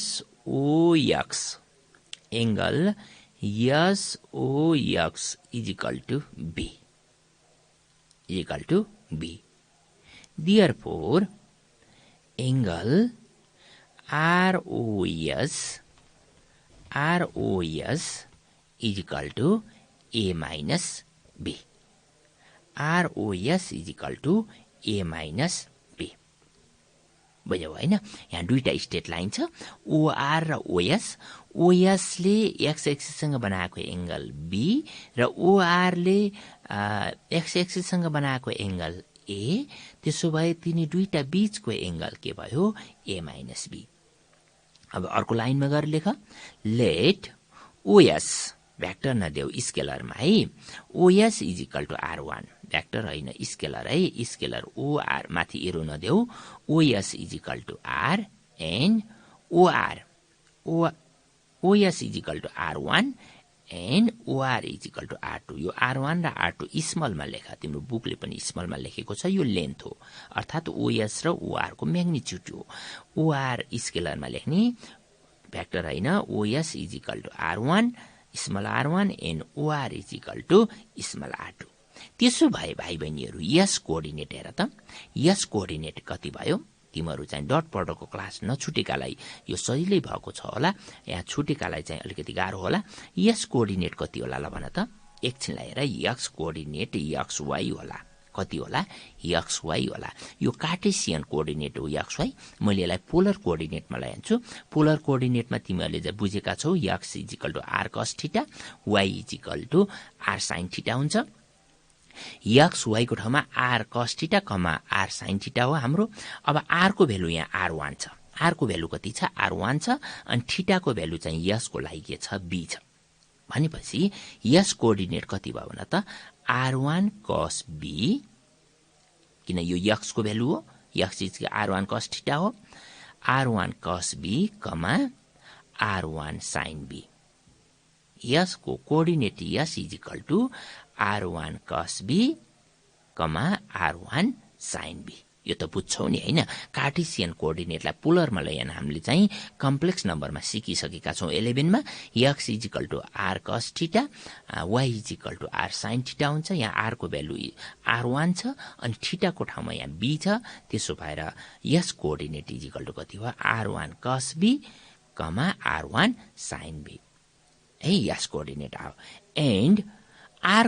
SOX, angle SOX is equal to B, equal to B. Therefore, angle ROS is equal to A minus B. ROS is equal to A minus B. बुझ्यौ हैन? यहाँ दुईटा straight line छ, OR र OS. OS ले x axis सँग बनाएको angle B र OR ले x एक्सिस सँग बनाएको एंगल A. त्यसो भए तिनी दुईटा बीचको एंगल के भयो? A minus B. अब अर्को लाइनमा गएर लेख, लेट OS, भ्याक्टर नदेऊ, स्केलरमा है, OS is equal to R1, vector होइन स्केलर है, स्केलर OR, माथि एरो नदेऊ, OS is equal to R and OR, OS is equal to R1 and OR is equal to R2। यो R1 र R2 स्मलमा लेख, तिम्रो बुकले पनि स्मलमा लेखेको छ, यो लेन्थ हो, अर्थात OS र OR को म्याग्निट्युड हो। OR स्केलरमा लेख्ने, भ्याक्टर होइन, OS is equal to R1 small R1 and OR is equal to small R2। त्यसो भए भाइ बहिनीहरू यस कोअर्डिनेट हेर त, यस कोअर्डिनेट कति भयो? तिमीहरू चाहिँ डट प्रोडक्टको क्लास नछुटेकालाई यो सजिलै भएको छ होला, यहाँ छुटेकालाई चाहिँ अलिकति गाह्रो होला। यस कोअर्डिनेट कति होला ल भन त? एकछिनलाई हेर, यक्स कोअर्डिनेट एक्स वाई होला। कति होला? एक्स वाई होला। यो कार्टेसियन कोअर्डिनेट हो एक्स वाई। मैले यसलाई पोलर कोअर्डिनेटमा ल्यान्छु। पोलर कोअर्डिनेटमा तिमीहरूले चाहिँ बुझेका छौ, X is equal to R cos theta, Y is equal to R sine theta हुन्छ। एक्स वाईको ठाउँमा R cos theta comma R sine theta हो हाम्रो। अब आर को भेल्यु यहाँ R1 छ। आर को भेल्यु कति छ? R1 छ। अनि थीटाको भेल्यु चाहिँ यसको लागि के छ? B छ। भनेपछि यस कोअर्डिनेट कति भयो भन त? R1 cos B, किन यो एक्स को भेल्यु हो, x is R1 cos theta हो, R1 cos B comma R1 sin B। यसको coordinate S is equal to R1 cos B comma R1 sin B। यो त बुझ्छौ नि हैन? कार्टेसियन कोअर्डिनेटलाई पोलरमा ल्याएन हामीले चाहिँ कम्प्लेक्स नम्बरमा सिकिसकेका छौं 11 मा। x is equal to r cos थीटा, y is equal to r sin थीटा हुन्छ। यहाँ r को भेल्यु R1 छ अनि थीटा को ठाउँमा यहाँ b छ। त्यसो भएर यस कोअर्डिनेट इज इक्वल टु कति हो? R1 cos B comma R1 sin B। है यस कोअर्डिनेट आयो। And r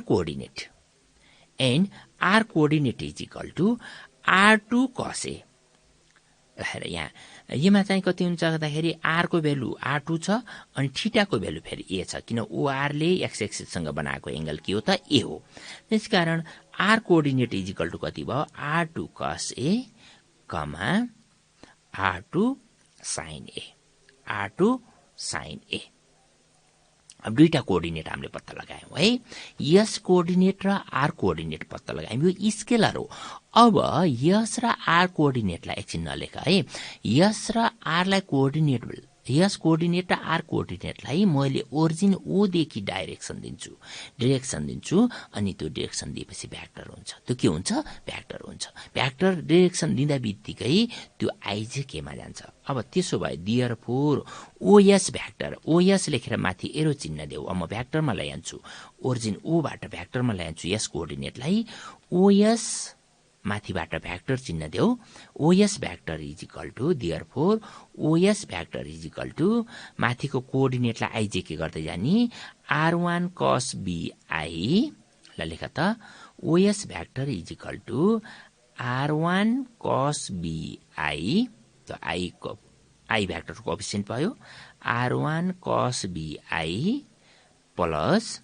coordinate is equal to R2 cos A। हेर यहाँ यसमा चाहिँ कति हुन्छ भन्दाखेरि r को भेल्यु R2 छ अनि थीटा को भेल्यु फेरि a छ, किन OR ले x एक्सिस सँग बनाएको एंगल के हो त? a हो। त्यसकारण r coordinate is equal to कति भयो? R2 cos A comma R2 sin A, R2 sin A। अब दुईटा कोअर्डिनेट हामीले पत्ता लगायौं है। यस कोअर्डिनेट र आर कोअर्डिनेट पत्ता लगायौं। यो स्केलर हो। अब यस र आर कोअर्डिनेटलाई एकछिन नलेख है। यस र आर लाई कोअर्डिनेट, यस कोअर्डिनेट र आर कोअर्डिनेटलाई मैले ओरिजिन ओ देखि डाइरेक्सन दिन्छु अनि त्यो डाइरेक्सन दिएपछि भेक्टर हुन्छ। त्यो के हुन्छ? भेक्टर हुन्छ। भेक्टर डाइरेक्सन दिँदा बित्तिकै त्यो आइजे केमा जान्छ। अब त्यसो भए देयरफोर ओएस भेक्टर, ओएस लेखेर माथि एरो चिन्ह देऊ। अब म भेक्टरमा ल्यान्छु, ओरिजिन ओ बाट भेक्टरमा ल्यान्छु यस कोअर्डिनेटलाई। ओएस माथिबाट भेक्टर चिन्ह देऊ। OS vector is equal to therefore OS vector is equal to माथिको कोअर्डिनेटलाई आइजे के गर्दै जाने? R1 cos B I ल लेख त। OS vector is equal to R1 cos B I, त आई भेक्टर को कोएफिसिएन्ट भयो। R1 cos B I plus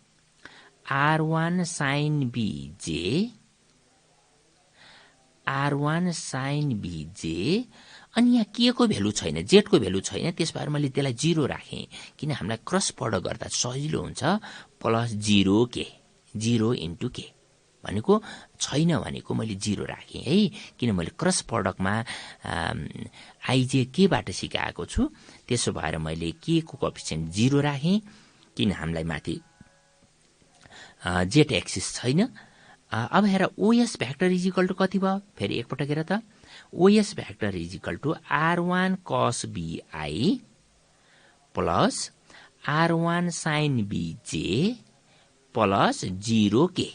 R1 sin B J, R1 sin BJ। अनि यहाँ के को भेल्यु छैन, जेड को भेल्यु छैन, त्यसबार मैले त्यसलाई 0 राखेँ किन हामीलाई क्रस प्रोडक्ट गर्दा सजिलो हुन्छ। प्लस 0k, 0 इन्टु k भनेको छैन भनेको मैले 0 राखेँ है, किन मैले क्रस प्रोडक्टमा आइजे के बाट सिकाएको छु। त्यसो भएर मैले के को कोएफिसिएन्ट 0 राखेँ किन हामीलाई माथि जेड एक्सिस छैन। अब हेर OS vector is equal to कति भयो? फेरि एकपटक हेर त। OS vector is equal to R1 cos BI plus R1 sin BJ plus 0k,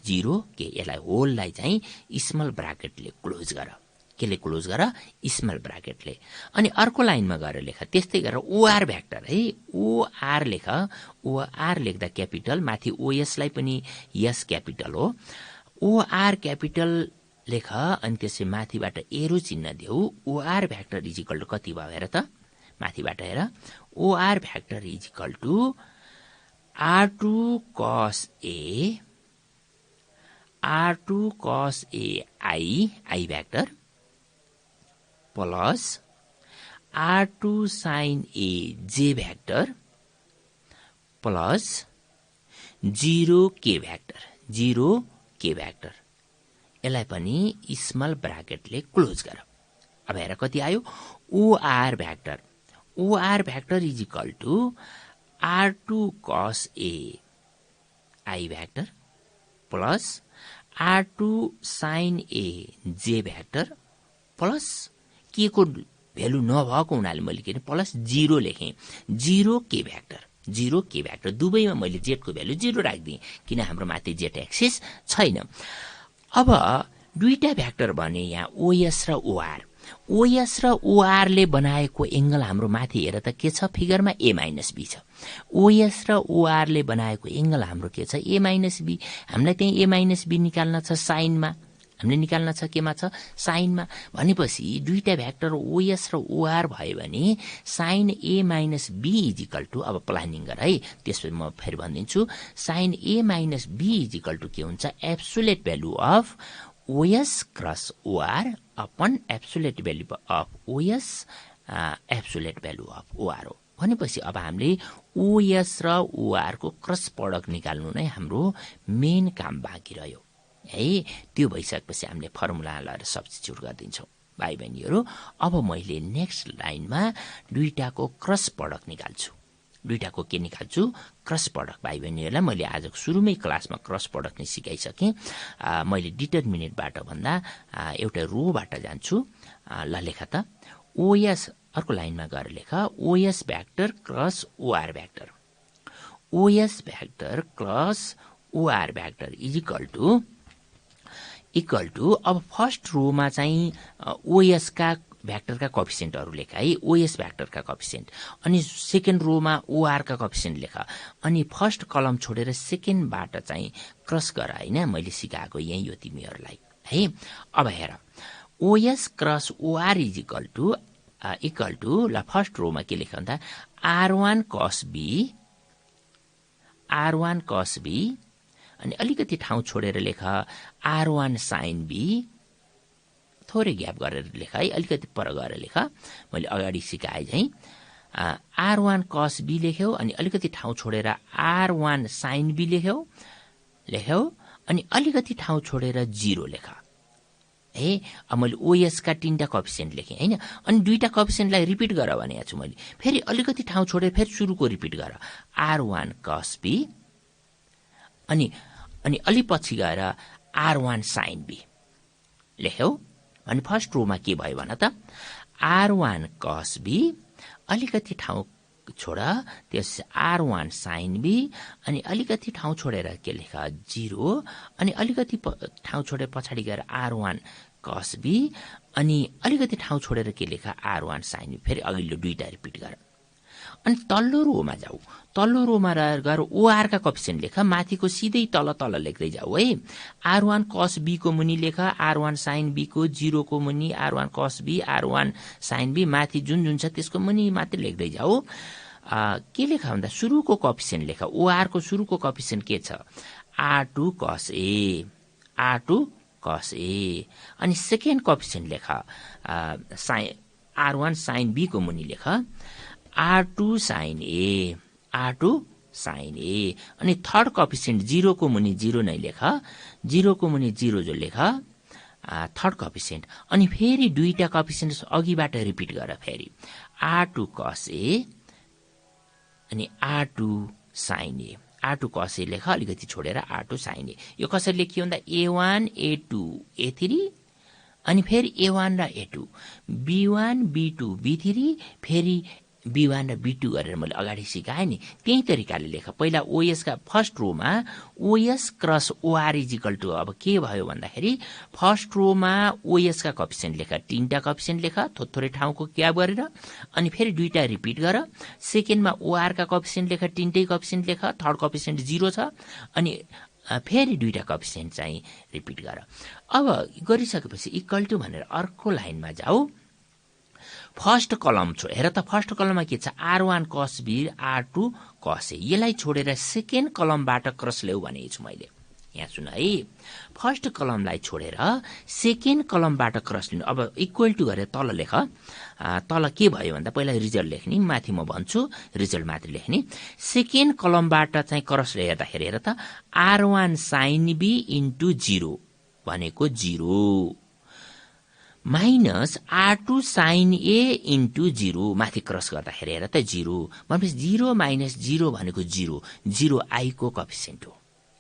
0k। यसलाई होललाई चाहिँ स्मल ब्राकेटले क्लोज गर। केले क्लोज गर? स्मल ब्राकेटले। अनि अर्को लाइनमा गएर लेख। त्यस्तै गरेर ओआर भेक्टर है, ओआर लेख। ओआर लेख्दा क्यापिटल, माथि ओएस लाई पनि यस क्यापिटल हो। ओआर क्यापिटल लेख अनि त्यसै माथिबाट एरो चिन्ह देऊ। OR vector is equal to कति भयो हेर त? माथिबाट हेर। OR vector is equal to R2 cos A, R2 cos A I vector plus R2 sin A J vector plus 0k vector, 0k vector. यसलाई पनि स्मल ब्राकेटले क्लोज गर। अब हेर कति आयो? OR vector, OR vector is equal to R2 cos A I vector plus R2 sin A J vector plus K को value नभएको हुनाले मैले के प्लस 0 लेखेँ, 0k भेक्टर। 0 के भ्याक्टर दुवैमा मैले जेडको भ्यालु 0 राखिदिएँ किन हाम्रो माथि जेड एक्सिस छैन। अब दुईटा भ्याक्टर भने यहाँ ओएस र ओआर। ओएस र ओआरले बनाएको एंगल हाम्रो माथि हेर त के छ फिगरमा a - b छ। ओएस र ओआरले बनाएको एंगल हाम्रो के छ a - b। हामीलाई त्यही a - b निकाल्न छ साइनमा, हामीले निकाल्न छ केमा छ साइनमा। भनेपछि दुईटा भ्याक्टर ओएस र ओआर भयो भने sine a - b is equal to, अब प्लानिङ गर है, त्यसपछि म फेरि भनिदिन्छु, sine a - b is equal to के हुन्छ absolute value of OS cross OR upon absolute value of OS absolute value of OR हो। भनेपछि अब हामीले ओएस र ओआर को क्रस प्रोडक्ट निकाल्नु नै हाम्रो मेन काम बाँकी रह्यो है। त्यो भइसकेपछि हामीले फर्मुला लगाएर सब्स्टिट्युट गरिदिन्छौँ भाइ बहिनीहरू। अब मैले नेक्स्ट लाइनमा दुईटाको क्रस प्रोडक्ट निकाल्छु। दुईटाको के निकाल्छु क्रस प्रोडक्ट। भाइ बहिनीहरूलाई मैले आजको सुरुमै क्लासमा क्रस प्रोडक्ट नै सिकाइसकेँ। मैले डिटरमिनेन्टबाट भन्दा एउटा रोबाट जान्छु। ल लेखा त ओएस, अर्को लाइनमा गएर लेखा OS vector cross OR vector. OS vector cross OR vector equal to अब फर्स्ट रोमा चाहिँ ओएस का भ्याक्टरका कोएफिसिएन्टहरु लेखा है, ओएस भ्याक्टरका कोएफिसिएन्ट, अनि सेकेन्ड रोमा ओआर का कोएफिसिएन्ट लेखा, अनि फर्स्ट कलम छोडेर सेकेन्डबाट चाहिँ क्रस गर हैन। मैले सिकाएको यही हो तिमीहरुलाई है। अब हेर OS cross OR equal to ल फर्स्ट रोमा के लेख भन्दा r1 cos b अनि अलिकति ठाउँ छोडेर लेख r1 sin b, थोरै ग्याप गरेर लेख है, अलिकति पर गरेर लेख, मैले अगाडि सिकाए झैं r1 cos b लेख्यौ अनि अलिकति ठाउँ छोडेर r1 sin b लेख्यौ अनि अलिकति ठाउँ छोडेर 0 लेख है। अब मैले ओएस का तीनटा कोएफिसिएन्ट लेखेँ हैन, अनि दुईटा कोएफिसिएन्टलाई रिपिट गर भनेको छु मैले। फेरि अलिकति ठाउँ छोडेर फेरि सुरुको रिपिट गर r1 cos b अनि अलि पछि गएर r1 sin b लेख्यौ। अनि फर्स्ट रोमा के भयो भन त r1 cos b अलिकति ठाउँ छोड त्यस r1 sin b अनि अलिकति ठाउँ छोडेर के लेख 0 अनि अलिकति ठाउँ छोडेर पछाडी गएर r1 cos b अनि अलिकति ठाउँ छोडेर के लेख r1 sin b, फेरि अघिल्लो दुईटा रिपिट गर। अनि तल्लो रोमा जाऊ, तल्लो रोमा गएर ओआर का कोएफिसिएन्ट लेख, माथिको सिधै तल तल लेख्दै जाऊ है। r1 cos b को मुनि लेख r1 sin b को 0 को मुनि r1 cos b r1 sin b, माथि जुन छ त्यसको मुनि मात्र लेख्दै जाऊ। के लेख भन्दा सुरुको कोएफिसिएन्ट लेख, ओआर को सुरुको कोएफिसिएन्ट के छ r2 cos a अनि सेकेन्ड कोएफिसिएन्ट लेख r1 sin b को मुनि लेख r2 sin a अनि थर्ड कोएफिसिएन्ट 0 को मुनि 0 नै लेख, 0 को मुनि 0 जो लेख थर्ड कोएफिसिएन्ट, अनि फेरि दुईटा कोएफिसिएन्ट अघिबाट रिपिट गर, फेरि r2 cos a अनि r2 sin a, r2 cos a लेख अलिकति छोडेर r2 sin a। यो कसरी लेखियो भन्दा a1 a2 a3 अनि फेरि a1 र a2 b1 b2 b3 फेरि b1 र b2 गरेर मैले अगाडि सिकाएँ नि, त्यही तरिकाले लेख। पहिला ओएस का फर्स्ट रोमा OS cross OR equal to अब के भयो भन्दाखेरि फर्स्ट रोमा ओएस का कोएफिसिएन्ट लेख, तीनटा कोएफिसिएन्ट लेख थोरै ठाउँको ग्याप गरेर, अनि फेरि दुईटा रिपिट गर। सेकेन्डमा ओआर का कोएफिसिएन्ट लेख, तीनटै कोएफिसिएन्ट लेख, थर्ड कोएफिसिएन्ट 0 छ, अनि फेरि दुईटा कोएफिसिएन्ट चाहिँ रिपिट गर। अब गरिसकेपछि इक्वल टु भनेर अर्को लाइनमा जाऊ। फर्स्ट कलम हेर त फर्स्ट कलममा के छ r1 cos b r2 cos a, यसलाई छोडेर सेकेन्ड कलमबाट क्रस ल्याउ भनेको छु मैले। यहाँ सुन है, फर्स्ट कलमलाई छोडेर सेकेन्ड कलमबाट क्रस लिनु। अब इक्वल टु गरेर तल लेख, तल के भयो भन्दा पहिला रिजल्ट लेख्ने, माथि म भन्छु रिजल्ट माथि लेख्ने। सेकेन्ड कलमबाट चाहिँ क्रस हेर्दाखेरि हेर त r1 sin b इन्टु 0 भनेको 0 minus r2 sin a into 0, माथि क्रस गर्दाखेरि हेर त 0 भनेपछि 0 माइनस 0 भनेको 0, 0 i को कोएफिसिएन्ट हो।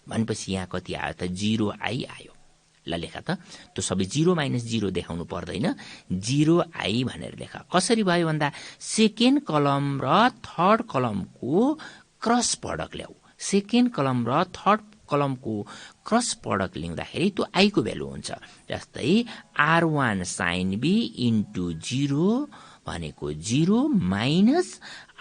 भनेपछि यहाँ कति आयो त 0 i आयो। ल लेख त, त्यो सबै 0 माइनस 0 देखाउनु पर्दैन, 0 i भनेर लेख। कसरी भयो भन्दा सेकेन्ड कलम र थर्ड कलमको क्रस प्रडक्ट ल्याऊ। सेकेन्ड कलम र थर्ड कलमको क्रस प्रडक्ट ल्याउँदाखेरि त्यो आई को भ्यालु हुन्छ। जस्तै R1 sin B इन्टु 0 भनेको 0 minus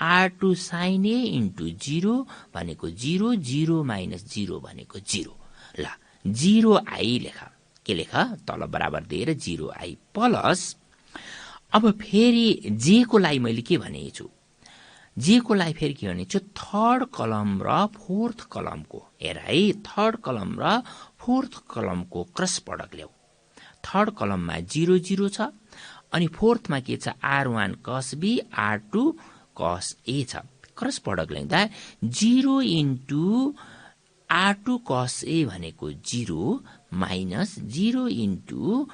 R2 sin A into 0 भनेको 0, 0 माइनस 0 भनेको 0। ल 0i लेख, के लेख तल बराबर दिएर 0i प्लस, अब फेरि जे को लागि मैले के भनेको छु, जे को लागि फेरि के भनेको छु, थर्ड कलम र फोर्थ कलमको, हेर है, थर्ड कलम र फोर्थ कलमको क्रस प्रडक्ट ल्याऊ। थर्ड कलममा 0 0 छ, अनि फोर्थमा के छ, R1 cos B R2 cos A छ। क्रस प्रडक्ट ल्याउँदा 0 इन्टु R2 cos A भनेको 0 minus 0 into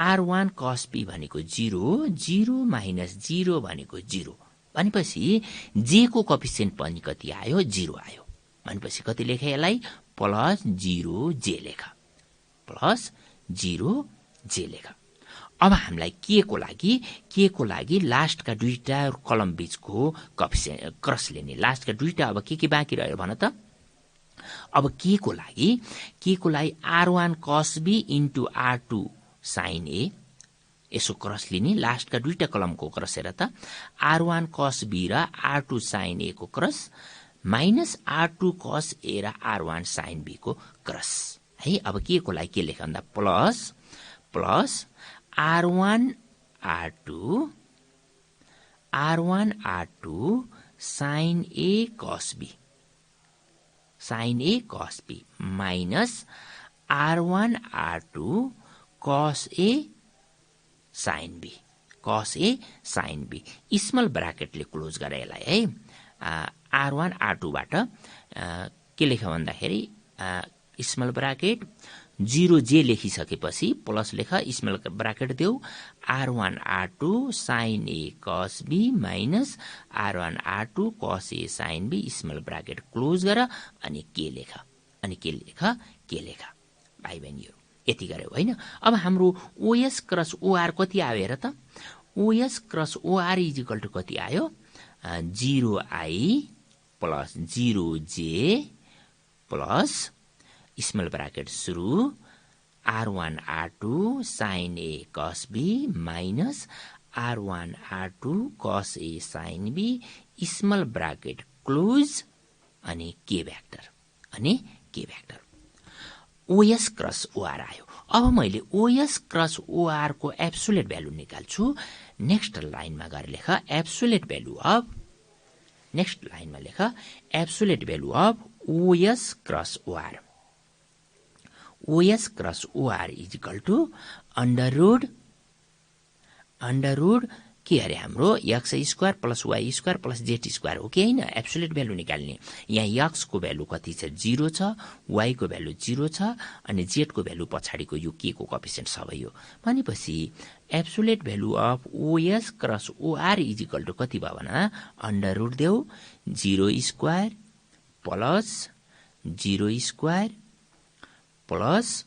R1 cos B भनेको 0, 0 माइनस 0 भनेको 0 भनेपछि जे को कोएफिसिएन्ट पनि कति आयो, 0 आयो। भनेपछि कति लेख यसलाई, प्लस 0 जे लेख, प्लस 0 जे लेख। अब हामीलाई के को लागि लास्टका दुईटा कलम बीचको कोएफिसिएन्ट क्रस लिने, लास्टका दुईटा अब के बाँकी रह्यो भन त। अब के को लागि R1 cos B into R2 sin A, यसो क्रस लिने, लास्टका दुईटा कलमको क्रस हेर त, R1 cos B र R2 sin A को cross minus R2 cos A र R1 sin B को क्रस है। अब के को लागि के लेख भन्दा plus R1 R2 sin A cos B minus R1 R2 cos A sin B small ब्राकेटले क्लोज गरे यसलाई है। R1 R2 बाट के लेख भन्दाखेरि स्मल ब्राकेट 0 जे लेखिसकेपछि प्लस लेख, स्मल ब्राकेट देऊ, R1 R2 sin A cos B minus R1 R2 cos A sin B small bracket close गर, अनि के लेख भाइ बहिनीहरु, यति गर्यो हैन। अब हाम्रो OS क्रस OR कति आयो हेर त, OS cross OR is equal to कति आयो, 0i plus 0j plus small bracket सुरु R1 R2 sin A cos B minus R1 R2 cos A sin B small bracket close, अनि के vector OS cross OR आयो। अब मैले OS cross OR को absolute value निकाल्छु। Next लाइनमा गएर लेख एब्सोल्युट भ्यालु अफ, नेक्स्ट लाइनमा लेख absolute value of OS cross OR। OS cross OR is equal to under root के अरे हाम्रो x square plus y square plus z square हो कि हैन। एब्सोल्युट भ्यालु निकाल्ने, यहाँ x को भ्यालु कति छ, 0 छ, y को भ्यालु 0 छ, अनि z को भ्यालु पछाडीको यो k को कोएफिसिएन्ट सबै हो। भनेपछि absolute value of OS cross OR is equal to कति भयो भने अंडर रूट देऊ 0 square plus 0 square plus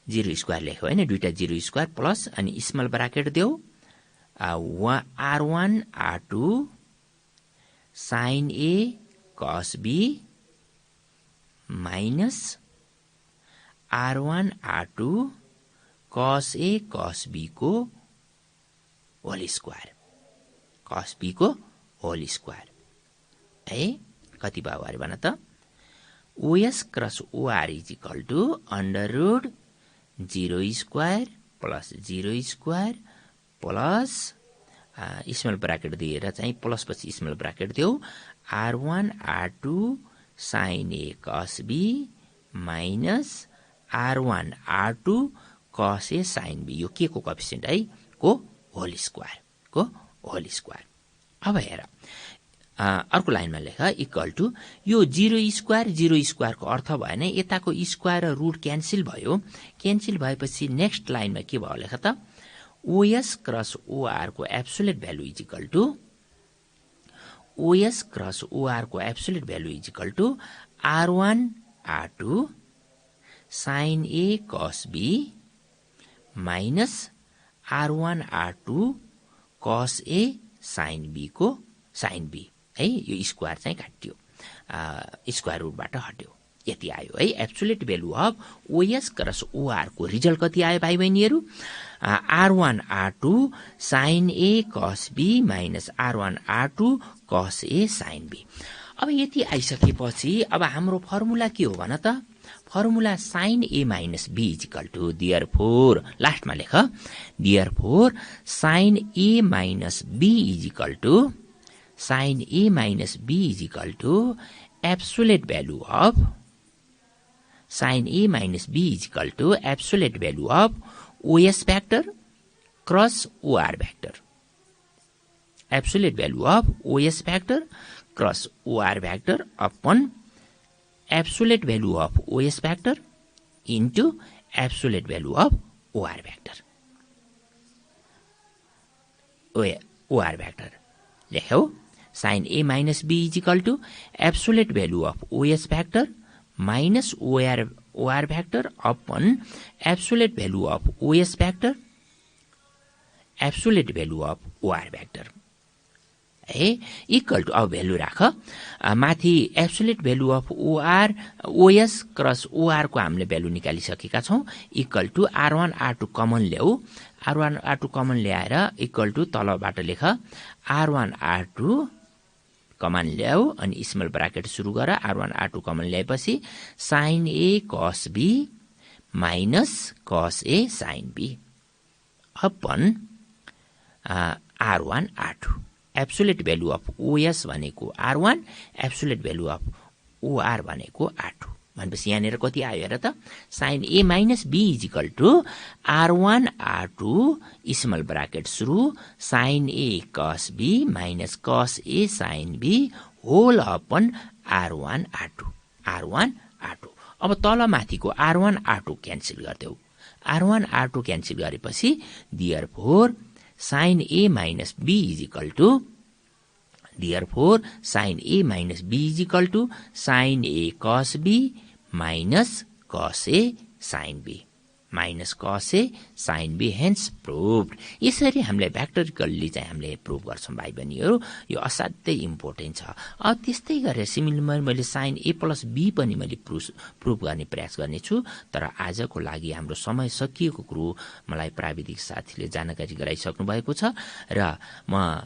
0 square लेख्यो हैन, दुईटा 0 स्क्वायर प्लस, अनि स्मल ब्राकेट देऊ R1 R2 sin A cos B minus R1 R2 cos A cos B को होल स्क्वायर, cos B को होल स्क्वायर है। कति भयो अरे भन त, OS cross OR is equal to under root 0 square plus 0 square plus small bracket दिएर चाहिँ प्लस पछि स्मल ब्राकेट देऊ R1 R2 sin A cos B minus R1 R2 cos A sin B, यो के को कोएफिसिएन्ट है, को whole square. अब हेर अर्को लाइनमा लेख इक्वल टु यो 0 स्क्वायर को अर्थ भएन, यताको स्क्वायर र रूट क्यान्सल भयो। क्यान्सल भएपछि नेक्स्ट लाइनमा के भयो लेख त, OS क्रस OR को absolute value is equal to OS cross OR को absolute value is equal to R1 R2 sin A cos B minus R1 R2 cos A sin B को sine B है, यो square चाहिँ काटियो, square रुटबाट हट्यो, यति आयो है। Absolute value of OS cross OR को रिजल्ट कति आयो भाइ बहिनीहरू? R1 R2 sign A cos B minus R1 R2 कस ए साइन बी। अब यति आइसकेपछि अब हाम्रो फर्मुला के हो भन त? Formula sine A minus B is equal to therefore, लास्टमा लेख, therefore sine A minus B is equal to, sine A minus B is equal to absolute value of, sine A minus B is equal to absolute value of OS vector cross OR vector, absolute value of OS vector cross OR vector upon absolute value of OS vector into absolute value of OR vector, OR vector लेख्यौ। Sine A minus B is equal to absolute value of OS vector minus OR vector upon absolute value of OS vector, absolute value of OR vector है, equal to, अब value राख, माथि absolute value of OR OS cross OR को हामीले value निकालिसकेका छौं, equal two R1 R2 common ल्याऊ, R1 R2 common ल्याएर equal two तलबाट लेख R1 R2 कमन ल्याऊ अनि स्मल ब्राकेट सुरु गर, R1 R2 कमन ल्याएपछि sign A cos B minus cos A sine B upon R1 R2, absolute value of OS भनेको R1, absolute value of OR भनेको R2 भनेपछि यहाँनिर कति आयो हेर त? Sine A minus B is equal to R1 R2 small bracket सुरु sine A cos B minus cos A sine B whole upon R1 R2, R1 R2। अब तल माथिको R1 R2 क्यान्सल गर्देऊ, R1 R2 क्यान्सल गरेपछि therefore sine A minus B is equal to, therefore sine A minus B is equal to sine A cos B minus cos A sine B, minus cos A sine B, hence प्रुभड। यसरी हामीले भ्याक्टोरिकल्ली चाहिँ हामीले prove गर्छौं भाइ बहिनीहरू, यो असाध्यै इम्पोर्टेन्ट छ। अब त्यस्तै गरेर सिमिलर मैले साइन ए प्लस बी पनि मैले प्रुभ गर्ने प्रयास गर्नेछु, तर आजको लागि हाम्रो समय सकिएको कुरो मलाई प्राविधिक साथीले जानकारी गराइसक्नु भएको छ र म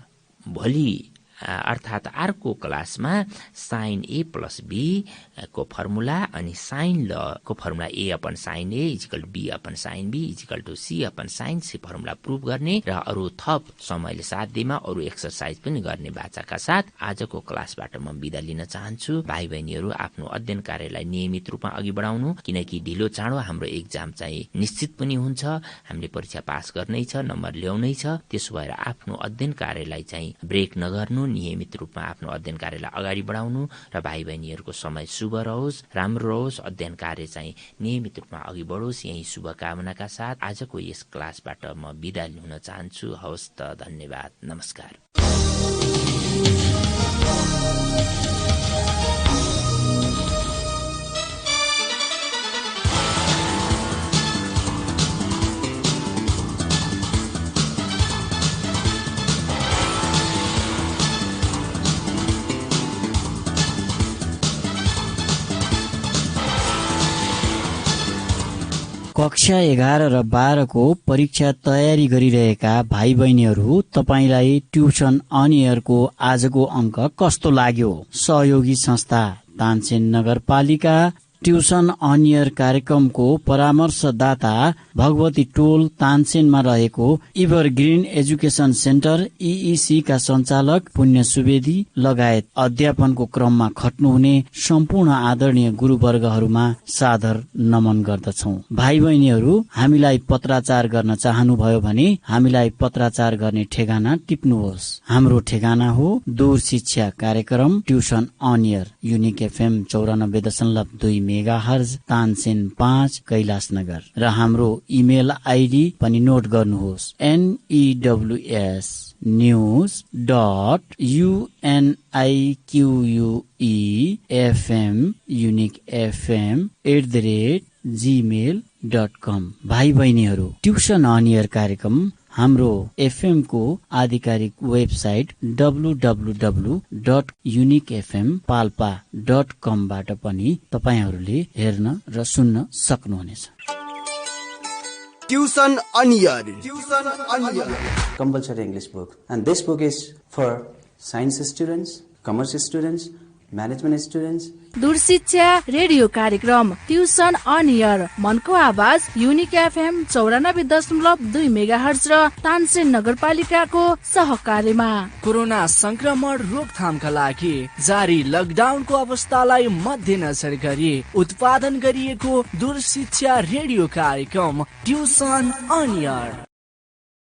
भोलि अर्थात अर्को क्लासमा साइन ए प्लस बी को फर्मुला अनि साइन ल को formula A upon sine A is equal B upon sine B is equal to C upon sine C formula prove गर्ने र अरू थप समयले साथ दिएमा अरू एक्सरसाइज पनि गर्ने बाचाका साथ आजको क्लासबाट म बिदा लिन चाहन्छु। भाइ बहिनीहरू आफ्नो अध्ययन कार्यलाई नियमित रूपमा अघि बढाउनु, किनकि ढिलो चाँडो हाम्रो एक्जाम चाहिँ निश्चित पनि हुन्छ, हामीले परीक्षा पास गर्नै छ, नम्बर ल्याउनै छ। त्यसो भएर आफ्नो अध्ययन कार्यलाई चाहिँ ब्रेक नगर्नु, नियमित रूपमा आफ्नो अध्ययन कार्यलाई अगाडि बढाउनु र भाइ बहिनीहरूको समय शुभ रहोस्, राम्रो रहोस्, अध्ययन कार्य चाहिँ नियमित रूपमा अघि बढोस्, यही शुभकामनाका साथ आजको यस क्लासबाट म बिदा लिन चाहन्छु। हवस् त, धन्यवाद, नमस्कार। कक्षा 11 र 12 को परीक्षा तयारी गरिरहेका भाइ बहिनीहरू, तपाईलाई ट्युसन अन एयरको आजको अंक कस्तो लाग्यो? सहयोगी संस्था तानसेन नगरपालिका ट्युसन अन एयर कार्यक्रमको परामर्शदाता भगवती टोल तानसेनमा रहेको इभरग्रीन एजुकेशन सेन्टर ईईसी का सञ्चालक पुण्य सुवेदी लगायत अध्यापनको क्रममा खट्नुहुने सम्पूर्ण आदरणीय गुरुवर्गहरूमा सादर नमन गर्दछौ। भाइ बहिनीहरू, हामीलाई पत्राचार गर्न चाहनुभयो भने हामीलाई पत्राचार गर्ने ठेगाना टिप्नुहोस्। हाम्रो ठेगाना हो दूर शिक्षा कार्यक्रम tuition on air, unique FM 94.2 megahertz, Tansen 5, Kailashnagar. र हाम्रो इमेल आइडी पनि नोट गर्नुहोस्, news.uniquefm@gmail.com। भाइ बहिनीहरू, ट्युसन अन एयर कार्यक्रम हाम्रो एफएम को आधिकारिक वेबसाइट www.uniquefmpalpa.com बाट पनि तपाईहरूले हेर्न र सुन्न सक्नुहुनेछ। Tuition on air compulsory English book, and this book is for science students, commerce students, management students. दूरशिक्षा रेडियो कार्यक्रम ट्युसन अन एयर मनको आवाज युनिक एफएम 94.2 मेगाहर्ज र तानसेन नगरपालिकाको सहकार्यमा कोरोना संक्रमण रोकथामका लागि जारी लकडाउनको अवस्थालाई मध्यनजर गरी उत्पादन गरिएको दूरशिक्षा रेडियो कार्यक्रम ट्युसन अन एयर।